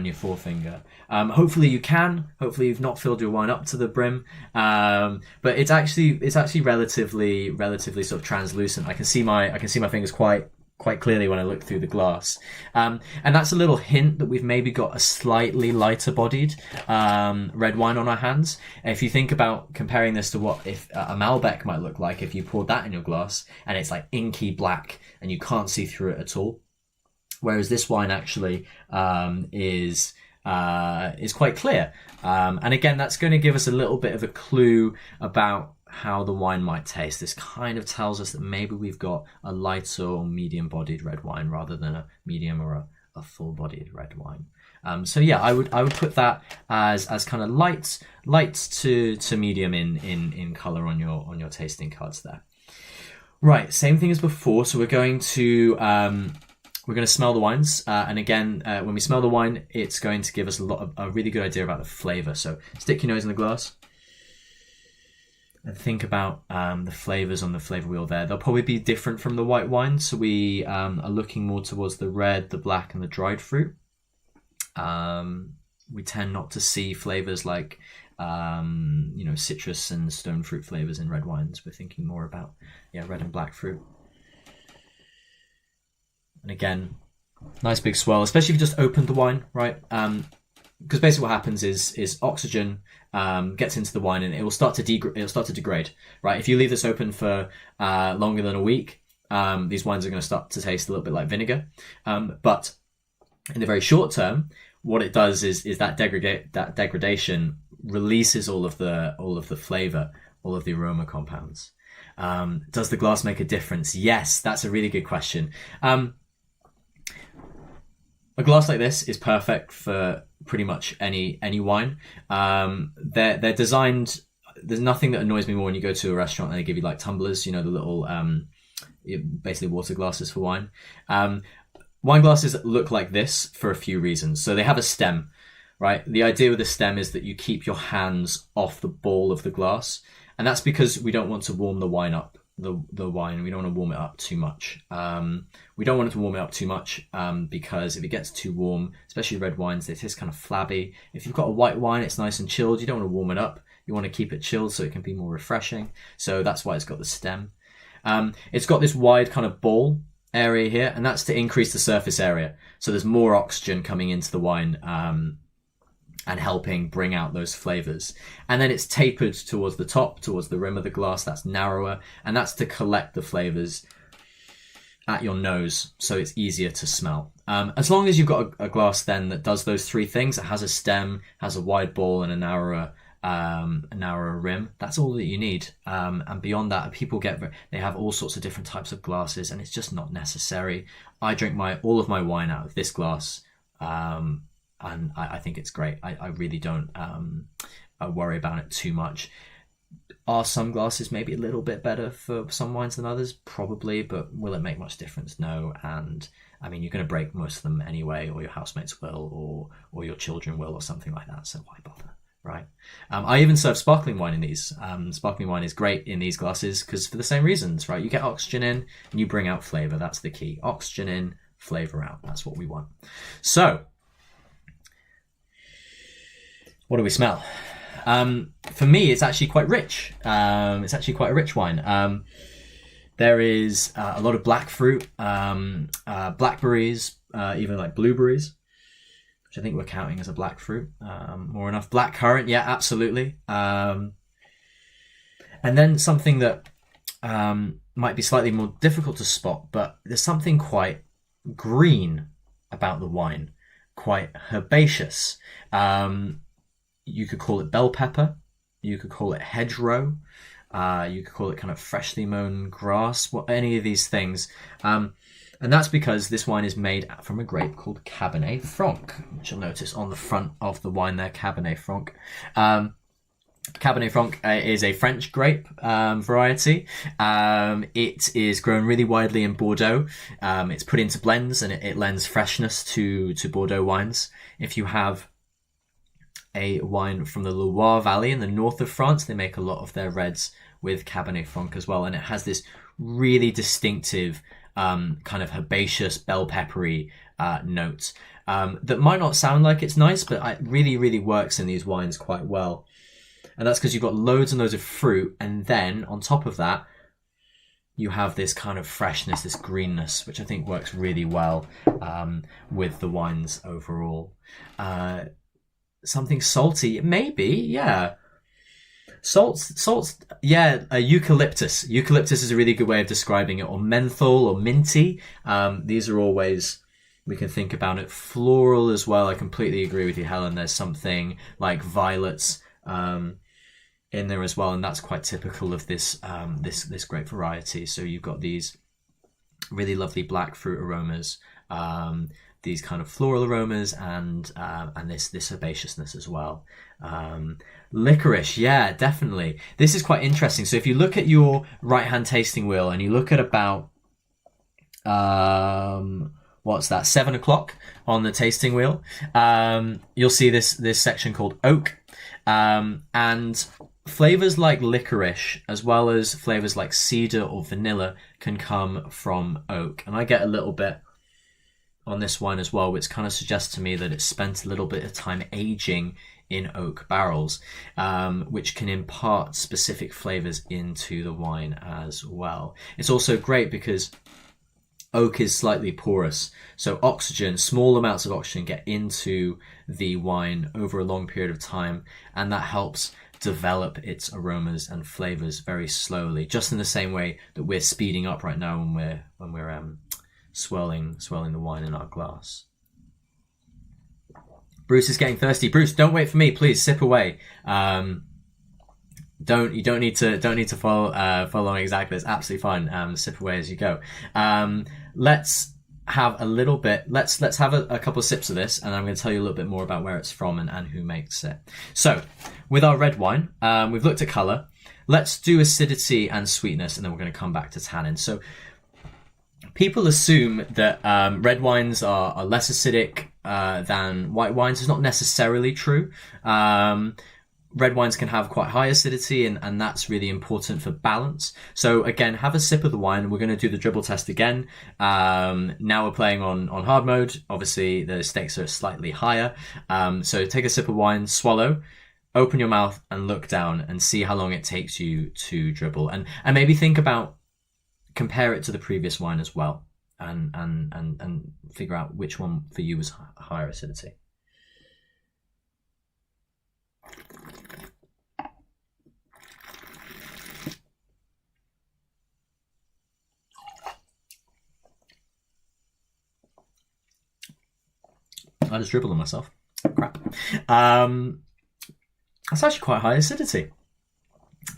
your forefinger. Hopefully you can. Hopefully you've not filled your wine up to the brim. But it's actually relatively sort of translucent. I can see my fingers quite clearly when I look through the glass. And that's a little hint that we've maybe got a slightly lighter bodied red wine on our hands. If you think about comparing this to what if a Malbec might look like if you poured that in your glass and it's like inky black and you can't see through it at all. Whereas this wine actually is quite clear, and again, that's going to give us a little bit of a clue about how the wine might taste. This kind of tells us that maybe we've got a lighter or medium-bodied red wine rather than a medium or a full-bodied red wine. So yeah, I would put that as kind of light to medium in color on your tasting cards there. Right, same thing as before. So we're going to smell the wines, and again, when we smell the wine, it's going to give us a really good idea about the flavour. So stick your nose in the glass and think about the flavours on the flavour wheel there. They'll probably be different from the white wine, so we are looking more towards the red, the black, and the dried fruit. We tend not to see flavours like citrus and stone fruit flavours in red wines. We're thinking more about red and black fruit. And again, nice big swirl, especially if you just opened the wine, right? Because basically what happens is oxygen gets into the wine and it will start to degrade, right? If you leave this open for longer than a week, these wines are going to start to taste a little bit like vinegar. But in the very short term, what it does is that degradation releases all of the flavor, all of the aroma compounds. Does the glass make a difference? Yes, that's a really good question. A glass like this is perfect for pretty much any wine. They're designed. There's nothing that annoys me more when you go to a restaurant and they give you like tumblers, the little basically water glasses for wine. Wine glasses look like this for a few reasons. So they have a stem, right? The idea with the stem is that you keep your hands off the ball of the glass, and that's because we don't want to warm the wine up. The wine, we don't want to warm it up too much. We don't want it to warm it up too much because if it gets too warm, especially red wines, they taste kind of flabby. If you've got a white wine, it's nice and chilled. You don't want to warm it up. You want to keep it chilled so it can be more refreshing. So that's why it's got the stem. It's got this wide kind of ball area here, and that's to increase the surface area. So there's more oxygen coming into the wine and helping bring out those flavors. And then it's tapered towards the top, towards the rim of the glass. That's narrower, and that's to collect the flavors at your nose so it's easier to smell. As long as you've got a glass then that does those three things, it has a stem, has a wide ball, and a narrower narrower rim. That's all that you need. And beyond that, they have all sorts of different types of glasses, and it's just not necessary. I drink all of my wine out of this glass, and I think it's great. I really don't worry about it too much. Are some glasses maybe a little bit better for some wines than others? Probably, but will it make much difference? No. And I mean, you're going to break most of them anyway, or your housemates will, or your children will, or something like that. So why bother, right? I even serve sparkling wine in these. Sparkling wine is great in these glasses because for the same reasons, right? You get oxygen in and you bring out flavor. That's the key. Oxygen in, flavor out. That's what we want. So, what do we smell? For me, it's actually quite rich. It's actually quite a rich wine. There is a lot of black fruit, blackberries, even like blueberries, which I think we're counting as a black fruit. More enough. Black currant, yeah, absolutely. And then something that might be slightly more difficult to spot, but there's something quite green about the wine, quite herbaceous. You could call it bell pepper. You could call it hedgerow. You could call it kind of freshly mown grass. Any of these things. And that's because this wine is made from a grape called Cabernet Franc, which you'll notice on the front of the wine there, Cabernet Franc. Cabernet Franc is a French grape variety. It is grown really widely in Bordeaux. It's put into blends and it lends freshness to Bordeaux wines. If you have a wine from the Loire Valley in the north of France, they make a lot of their reds with Cabernet Franc as well, and it has this really distinctive kind of herbaceous, bell peppery note that might not sound like it's nice, but it really, really works in these wines quite well. And that's because you've got loads and loads of fruit, and then on top of that, you have this kind of freshness, this greenness, which I think works really well with the wines overall. Something salty, maybe, yeah. Salts, yeah. Eucalyptus. Eucalyptus is a really good way of describing it, or menthol, or minty. These are all ways we can think about it. Floral as well. I completely agree with you, Helen. There's something like violets in there as well, and that's quite typical of this this grape variety. So you've got these really lovely black fruit aromas. These kind of floral aromas and this herbaceousness as well. Licorice, yeah, definitely. This is quite interesting. So if you look at your right-hand tasting wheel and you look at about what's that, 7 o'clock on the tasting wheel, you'll see this section called oak, and flavors like licorice as well as flavors like cedar or vanilla can come from oak. And I get a little bit on this wine as well, which kind of suggests to me that it's spent a little bit of time aging in oak barrels, which can impart specific flavors into the wine as well. It's also great because oak is slightly porous, so small amounts of oxygen get into the wine over a long period of time, and that helps develop its aromas and flavors very slowly, just in the same way that we're speeding up right now when we're swirling the wine in our glass. Bruce is getting thirsty. Bruce, don't wait for me, please. Sip away. You don't need to follow along exactly. It's absolutely fine. Sip away as you go. Let's have a little bit. Let's have a couple of sips of this, and I'm going to tell you a little bit more about where it's from and who makes it. So, with our red wine, we've looked at color. Let's do acidity and sweetness, and then we're going to come back to tannin. So, people assume that red wines are less acidic than white wines. It's not necessarily true. Red wines can have quite high acidity, and that's really important for balance. So again, have a sip of the wine. We're going to do the dribble test again. Now we're playing on hard mode. Obviously, the stakes are slightly higher. So take a sip of wine, swallow, open your mouth, and look down and see how long it takes you to dribble. And maybe think about, compare it to the previous wine as well, and figure out which one for you was higher acidity. I just dribbled on myself. Crap. That's actually quite high acidity.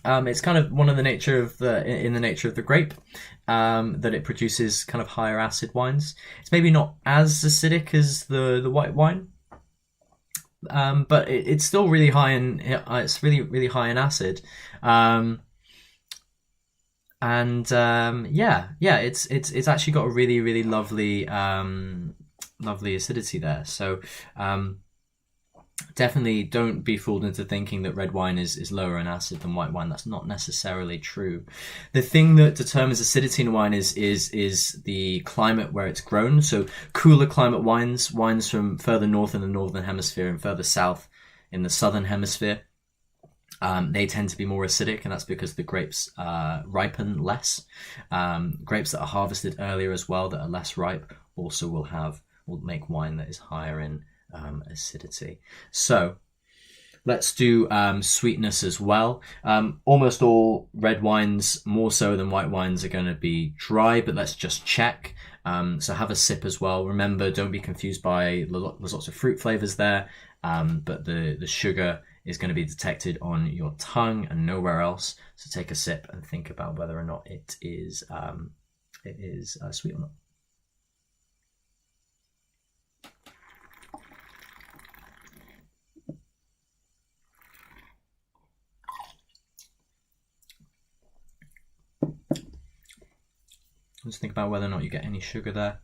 It's kind of one of the nature of in the nature of the grape, that it produces kind of higher acid wines. It's maybe not as acidic as the white wine, but it's still really high in it's really high in acid. It's actually got a really lovely lovely acidity there. So definitely don't be fooled into thinking that red wine is lower in acid than white wine. That's not necessarily true. The thing that determines acidity in wine is the climate where it's grown. So cooler climate wines from further north in the northern hemisphere and further south in the southern hemisphere, they tend to be more acidic, and that's because the grapes ripen less. Grapes that are harvested earlier as well, that are less ripe, also will make wine that is higher in acidity. So let's do sweetness as well. Almost all red wines, more so than white wines, are going to be dry, but let's just check. So have a sip as well. Remember, don't be confused by there's lots of fruit flavors there, but the sugar is going to be detected on your tongue and nowhere else. So take a sip and think about whether or not it is sweet or not. Just think about whether or not you get any sugar there.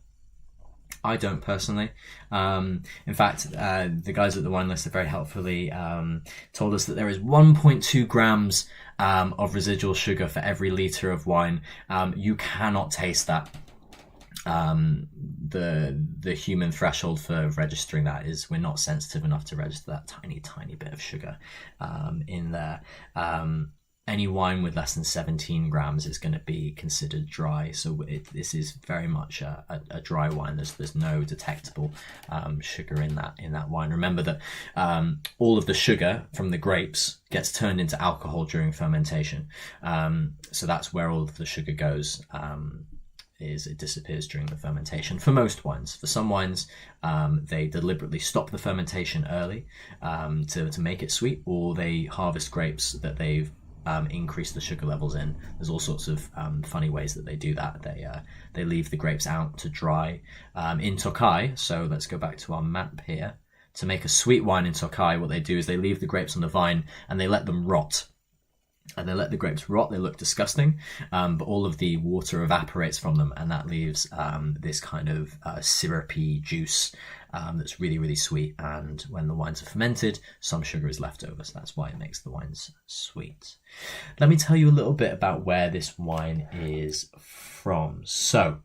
I don't personally. In fact, the guys at the Wine List have very helpfully told us that there is 1.2 grams of residual sugar for every litre of wine. You cannot taste that. The human threshold for registering that is we're not sensitive enough to register that tiny bit of sugar in there. Any wine with less than 17 grams is going to be considered dry. So this is very much a dry wine. There's no detectable sugar in that wine. Remember that all of the sugar from the grapes gets turned into alcohol during fermentation. So that's where all of the sugar goes. It disappears during the fermentation for most wines. For some wines, they deliberately stop the fermentation early to make it sweet, or they harvest grapes that they've increase the sugar levels in. There's all sorts of funny ways that they do that. They leave the grapes out to dry. In Tokai, so let's go back to our map here. To make a sweet wine in Tokai, what they do is they leave the grapes on the vine and they let them rot. And they let the grapes rot. They look disgusting, but all of the water evaporates from them, and that leaves this kind of syrupy juice that's really sweet. And when the wines are fermented, some sugar is left over, so that's why it makes the wines sweet. Let me tell you a little bit about where this wine is from. So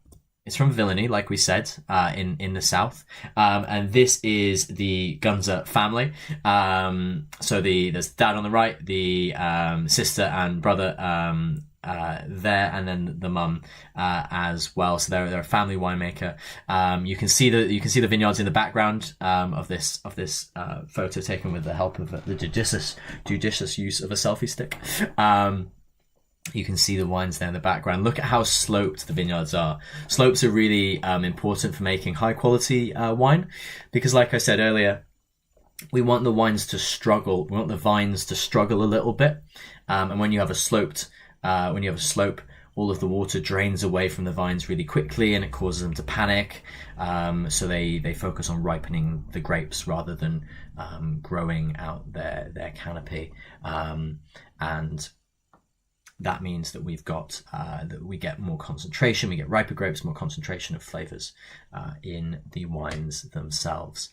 it's from Winery, like we said, in the south, and this is the Günzer family. So there's dad on the right, the sister and brother there, and then the mum as well. So they're a family winemaker. You can see the vineyards in the background of this photo taken with the help of the judicious use of a selfie stick. You can see the wines there in the background. Look at how sloped the vineyards are. Slopes are really important for making high quality wine, because like I said earlier, we want the wines to struggle. We want the vines to struggle a little bit. And when you have a slope, all of the water drains away from the vines really quickly, and it causes them to panic. So they focus on ripening the grapes rather than growing out their canopy. And that means that we get more concentration, we get riper grapes, more concentration of flavors in the wines themselves.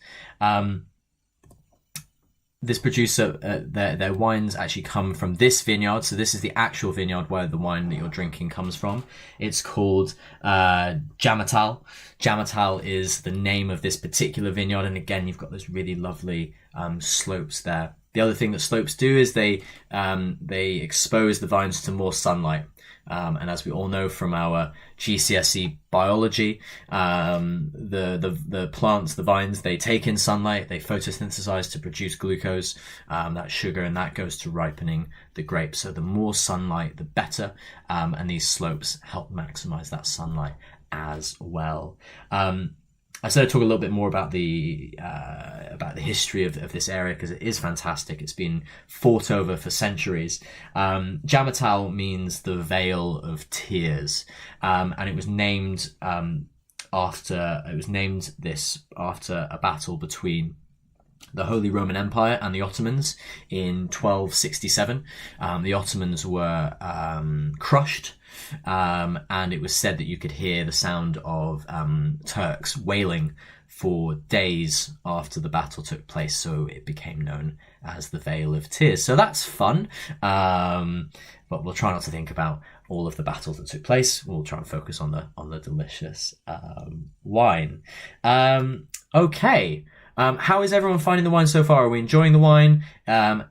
This producer, their wines actually come from this vineyard. So this is the actual vineyard where the wine that you're drinking comes from. It's called Jammertal. Jammertal is the name of this particular vineyard. And again, you've got those really lovely slopes there. The other thing that slopes do is they expose the vines to more sunlight. And as we all know from our GCSE biology, the plants, the vines, they take in sunlight, they photosynthesize to produce glucose, that sugar, and that goes to ripening the grapes. So the more sunlight, the better. And these slopes help maximize that sunlight as well. I said I'd talk a little bit more about the history of this area, because it is fantastic. It's been fought over for centuries. Jamatal means the Vale of Tears, and it was named after a battle between the Holy Roman Empire and the Ottomans in 1267. The Ottomans were crushed, and it was said that you could hear the sound of Turks wailing for days after the battle took place, so it became known as the Vale of Tears. So that's fun, but we'll try not to think about all of the battles that took place. We'll try and focus on the delicious wine. Okay. How is everyone finding the wine so far? Are we enjoying the wine?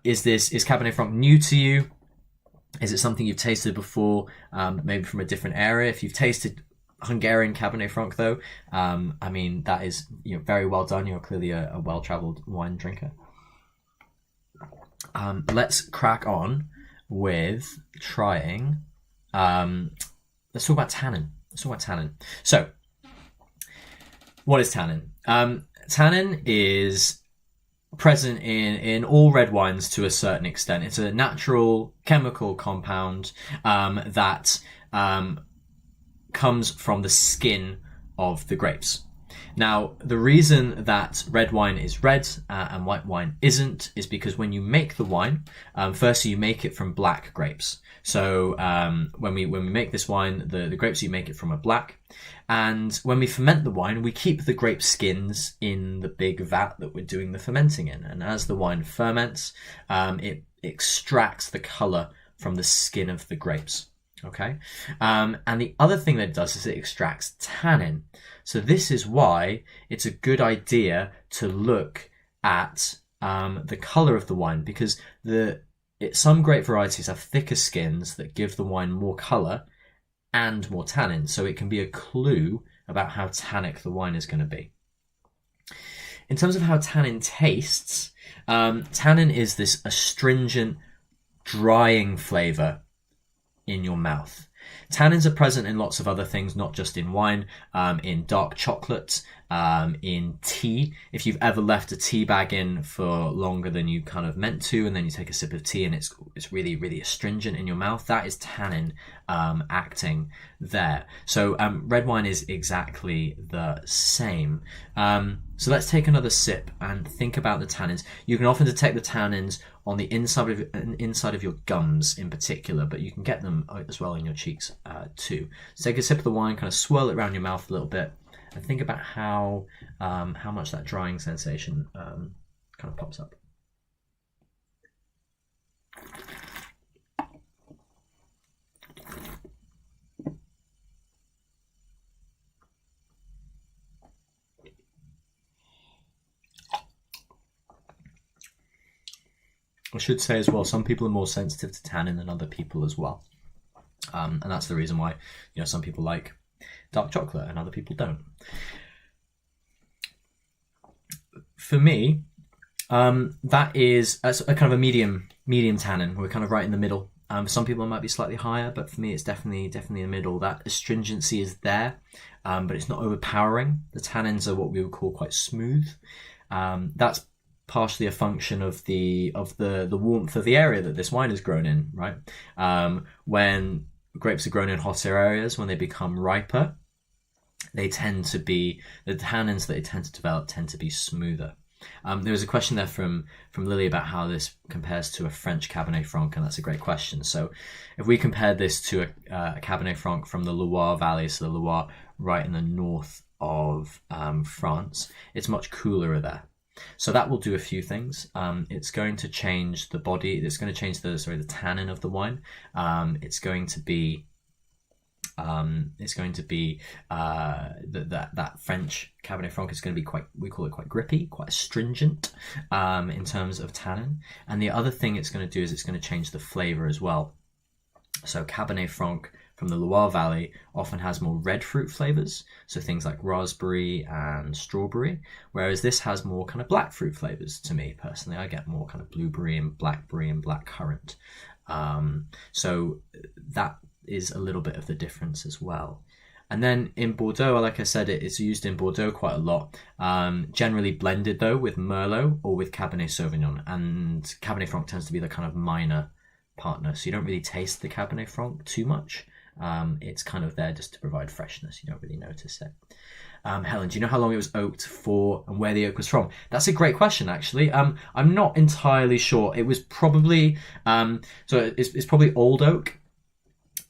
Is Cabernet Franc new to you? Is it something you've tasted before, maybe from a different area? If you've tasted Hungarian Cabernet Franc, though, I mean, that is very well done. You're clearly a well-travelled wine drinker. Let's crack on with trying. Let's talk about tannin. So, what is tannin? Tannin is present in all red wines to a certain extent. It's a natural chemical compound that comes from the skin of the grapes. Now, the reason that red wine is red and white wine isn't is because when you make the wine, firstly you make it from black grapes. So when we make this wine, the grapes you make it from are black. And when we ferment the wine, we keep the grape skins in the big vat that we're doing the fermenting in. And as the wine ferments, it extracts the color from the skin of the grapes. Okay. And the other thing that it does is it extracts tannin. So this is why it's a good idea to look at the color of the wine, because some grape varieties have thicker skins that give the wine more color and more tannin. So it can be a clue about how tannic the wine is going to be. In terms of how tannin tastes, tannin is this astringent, drying flavor in your mouth. Tannins are present in lots of other things, not just in wine, in dark chocolate, in tea. If you've ever left a tea bag in for longer than you kind of meant to, and then you take a sip of tea and it's really, really astringent in your mouth, that is tannin acting there. So red wine is exactly the same. So let's take another sip and think about the tannins. You can often detect the tannins on the inside of your gums in particular, but you can get them as well in your cheeks too. So take a sip of the wine, kind of swirl it around your mouth a little bit, and think about how much that drying sensation kind of pops up. I should say as well, some people are more sensitive to tannin than other people as well. And that's the reason why, some people like dark chocolate and other people don't. For me, that's a kind of a medium tannin. We're kind of right in the middle. For some people it might be slightly higher, but for me it's definitely in the middle. That astringency is there, but it's not overpowering. The tannins are what we would call quite smooth. That's partially a function of the warmth of the area that this wine is grown in, right? When grapes are grown in hotter areas, when they become riper, the tannins that they tend to develop tend to be smoother. There was a question there from Lily about how this compares to a French Cabernet Franc, and that's a great question. So if we compare this to a Cabernet Franc from the Loire Valley, so the Loire right in the north of France, it's much cooler there. So that will do a few things. It's going to change the body. It's going to change the tannin of the wine. It's going to be that French Cabernet Franc is going to be we call it quite grippy, quite astringent in terms of tannin. And the other thing it's going to do is it's going to change the flavor as well. So Cabernet Franc from the Loire Valley often has more red fruit flavors, so things like raspberry and strawberry, whereas this has more kind of black fruit flavors. To me personally, I get more kind of blueberry and blackberry and blackcurrant. So that is a little bit of the difference as well. And then in Bordeaux, like I said, it's used in Bordeaux quite a lot. Generally blended though with Merlot or with Cabernet Sauvignon. And Cabernet Franc tends to be the kind of minor partner. So you don't really taste the Cabernet Franc too much. It's kind of there just to provide freshness. You don't really notice it. Helen, do you know how long it was oaked for and where the oak was from? That's a great question, actually. I'm not entirely sure. It was probably, so it's probably old oak.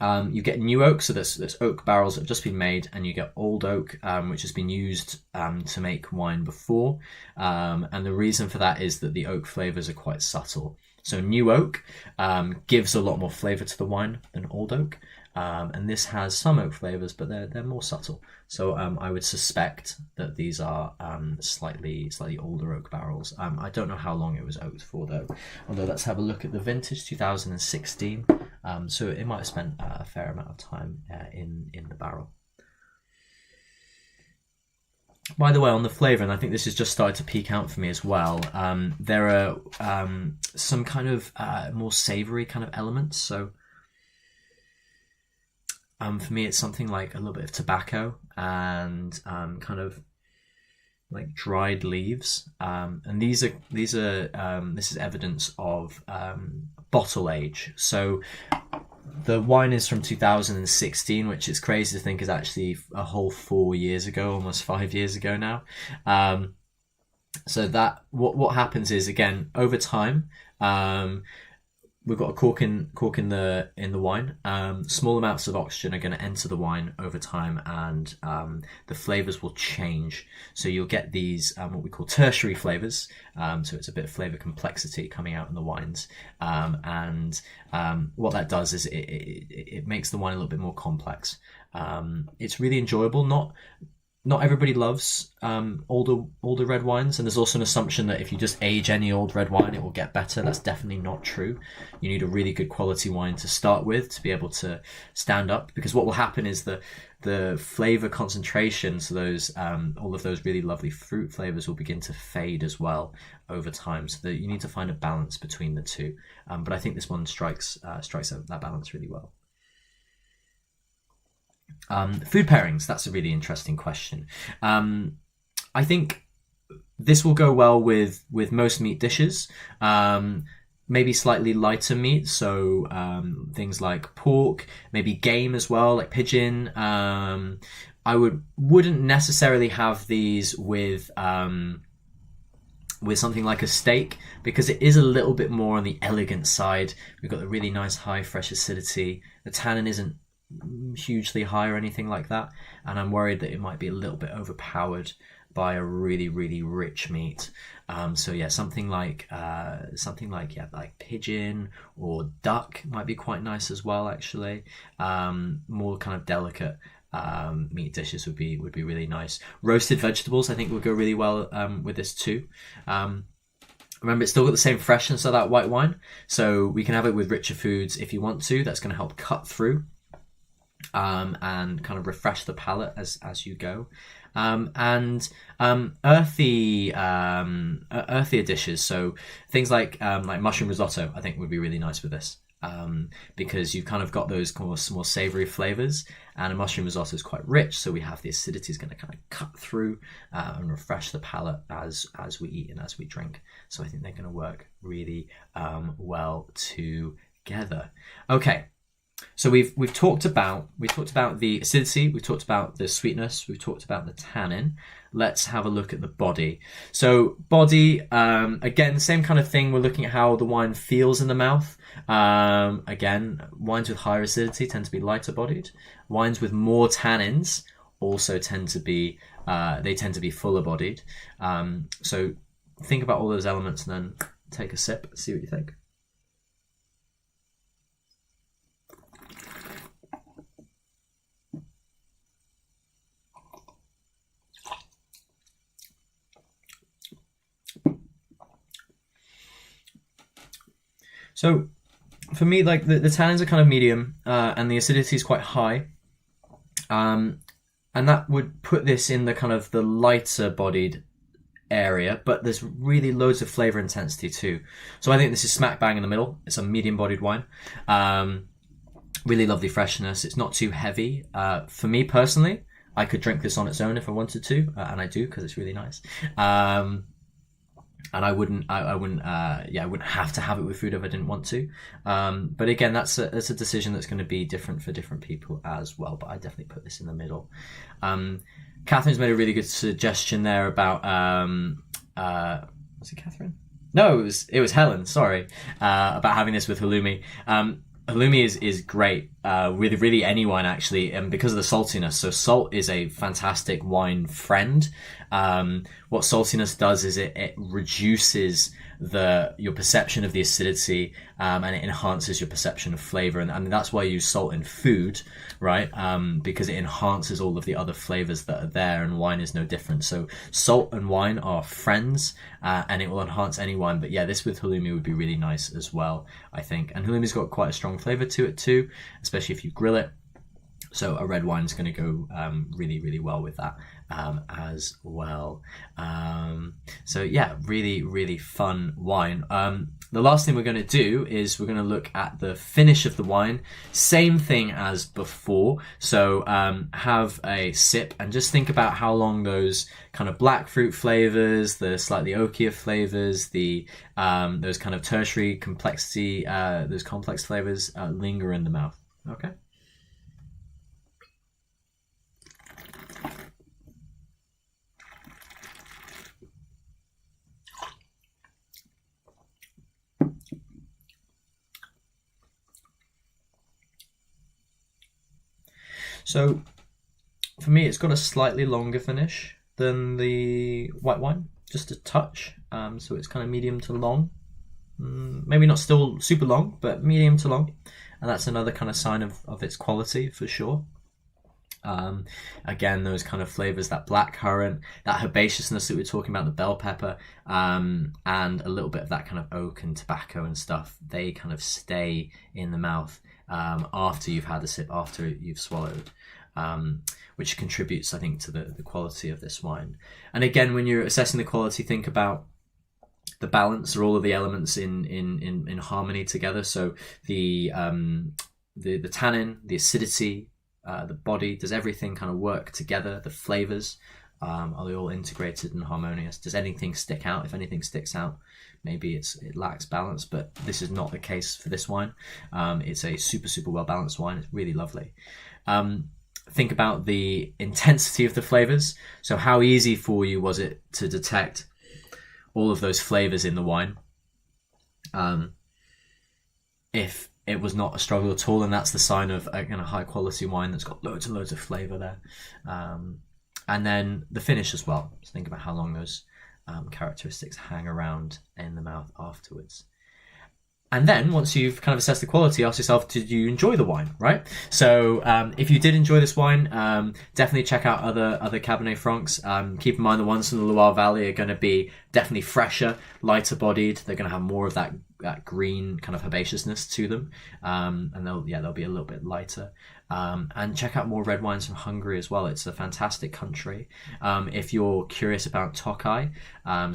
You get new oak, so there's oak barrels that have just been made, and you get old oak, which has been used to make wine before. And the reason for that is that the oak flavors are quite subtle. So new oak gives a lot more flavor to the wine than old oak. And this has some oak flavors, but they're more subtle. So I would suspect that these are slightly older oak barrels. I don't know how long it was oaked for though. Although let's have a look at the vintage, 2016. So it might have spent a fair amount of time in the barrel. By the way, on the flavour, and I think this has just started to peak out for me as well, there are some kind of more savoury kind of elements. So for me, it's something like a little bit of tobacco and kind of like dried leaves. And this is evidence of bottle age. So the wine is from 2016, which is crazy to think is actually a whole 4 years ago, almost 5 years ago now. So that what happens is, again, over time, we've got a cork in the wine. Small amounts of oxygen are going to enter the wine over time, and the flavors will change. So you'll get these what we call tertiary flavors. So it's a bit of flavor complexity coming out in the wines, and what that does is it makes the wine a little bit more complex. It's really enjoyable. Not everybody loves older red wines, and there's also an assumption that if you just age any old red wine, it will get better. That's definitely not true. You need a really good quality wine to start with to be able to stand up, because what will happen is the flavor concentration, so those all of those really lovely fruit flavors will begin to fade as well over time. So that you need to find a balance between the two. But I think this one strikes that balance really well. Food pairings, that's a really interesting question. I think this will go well with most meat dishes. Maybe slightly lighter meat, so things like pork, maybe game as well, like pigeon. I wouldn't necessarily have these with something like a steak, because it is a little bit more on the elegant side. We've got the really nice high fresh acidity. The tannin isn't hugely high or anything like that, and I'm worried that it might be a little bit overpowered by a really, really rich meat. So yeah, something like pigeon or duck might be quite nice as well, actually. More kind of delicate meat dishes would be really nice. Roasted vegetables, I think, would go really well with this too. Remember, it's still got the same freshness of that white wine, so we can have it with richer foods if you want to. That's going to help cut through and kind of refresh the palate as you go. And earthier dishes, so things like mushroom risotto, I think would be really nice with this, because you've kind of got those more savory flavors, and a mushroom risotto is quite rich, so we have the acidity is going to kind of cut through and refresh the palate as we eat and as we drink. So I think they're going to work really well together. Okay. So we've talked about the acidity, we've talked about the sweetness, we've talked about the tannin. Let's have a look at the body. So body, again, same kind of thing. We're looking at how the wine feels in the mouth. Again, wines with higher acidity tend to be lighter bodied. Wines with more tannins also tend to be fuller bodied. So think about all those elements and then take a sip, see what you think. So for me, like the tannins are kind of medium, and the acidity is quite high, and that would put this in the kind of the lighter bodied area, but there's really loads of flavor intensity too. So I think this is smack bang in the middle. It's a medium bodied wine. Really lovely freshness. It's not too heavy. For me personally, I could drink this on its own if I wanted to, and I do because it's really nice. And I wouldn't have to have it with food if I didn't want to. But again, that's a decision that's going to be different for different people as well. But I definitely put this in the middle. Catherine's made a really good suggestion there about was it Catherine? No, it was Helen. Sorry, about having this with halloumi. Halloumi is great with really any wine actually, and because of the saltiness. So salt is a fantastic wine friend. What saltiness does is it reduces your perception of the acidity, and it enhances your perception of flavor, and that's why you use salt in food, right? Because it enhances all of the other flavors that are there, and wine is no different. So salt and wine are friends, and it will enhance any wine. But yeah, this with halloumi would be really nice as well, I think. And halloumi's got quite a strong flavor to it too, especially if you grill it. So a red wine is going to go really, really well with that as well. So yeah, really, really fun wine. The last thing we're going to do is we're going to look at the finish of the wine. Same thing as before. So have a sip and just think about how long those kind of black fruit flavors, the slightly oakier flavors, the those kind of tertiary complexity, those complex flavors linger in the mouth. Okay. So for me, it's got a slightly longer finish than the white wine, just a touch. So it's kind of medium to long. Maybe not still super long, but medium to long. And that's another kind of sign of its quality for sure. Again, those kind of flavors, that black currant, that herbaceousness that we were talking about, the bell pepper, and a little bit of that kind of oak and tobacco and stuff, they kind of stay in the mouth after you've had a sip, after you've swallowed, which contributes, I think, to the quality of this wine. And again, when you're assessing the quality, think about the balance, or all of the elements in harmony together. So the tannin, the acidity, the body, does everything kind of work together? The flavors, are they all integrated and harmonious? Does anything stick out? If anything sticks out, maybe it lacks balance, but this is not the case for this wine. It's a super well balanced wine. It's really lovely. Think about the intensity of the flavors. So how easy for you was it to detect all of those flavors in the wine? If it was not a struggle at all, and that's the sign of a kind of high quality wine that's got loads and loads of flavor there. And then the finish as well. So think about how long those characteristics hang around in the mouth afterwards. And then once you've kind of assessed the quality, ask yourself, did you enjoy the wine, right? So if you did enjoy this wine, definitely check out other Cabernet Francs. Keep in mind the ones from the Loire Valley are going to be definitely fresher, lighter bodied. They're going to have more of that green kind of herbaceousness to them. And they'll be a little bit lighter. And check out more red wines from Hungary as well. It's a fantastic country. If you're curious about Tokaj,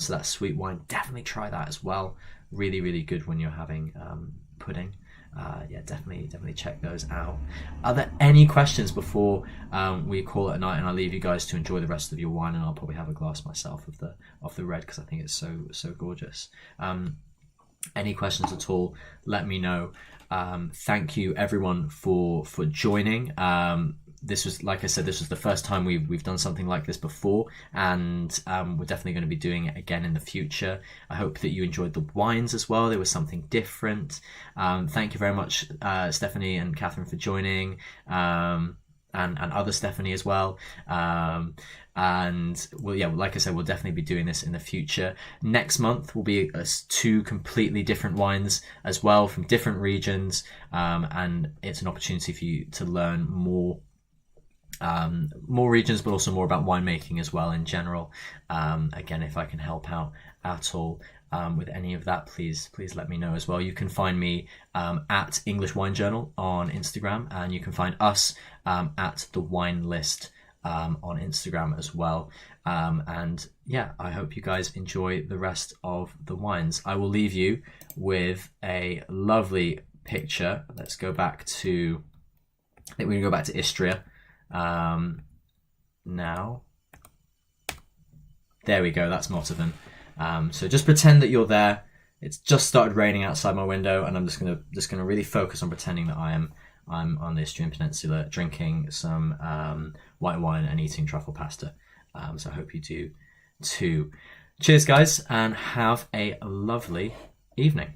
so that sweet wine, definitely try that as well. Really, really good when you're having pudding. Definitely check those out. Are there any questions before we call it a night and I leave you guys to enjoy the rest of your wine? And I'll probably have a glass myself of the red because I think it's so gorgeous. Any questions at all, let me know. Thank you everyone for joining. This was, like I said, this was the first time we've done something like this before, and we're definitely going to be doing it again in the future. I hope that you enjoyed the wines as well. There was something different. Thank you very much, Stephanie and Catherine, for joining, and other Stephanie as well. And like I said, we'll definitely be doing this in the future. Next month will be 2 completely different wines as well from different regions, and it's an opportunity for you to learn more regions, but also more about winemaking as well in general. Again, if I can help out at all with any of that, please let me know as well. You can find me at English Wine Journal on Instagram, and you can find us at The Wine List on Instagram as well. And yeah, I hope you guys enjoy the rest of the wines. I will leave you with a lovely picture. Let's go back to I think we're going to go back to Istria now. There we go, that's Motovan. So just pretend that you're there. It's just started raining outside my window, and I'm just gonna really focus on pretending that I'm on the Istrian Peninsula, drinking some white wine and eating truffle pasta. So I hope you do too. Cheers, guys, and have a lovely evening.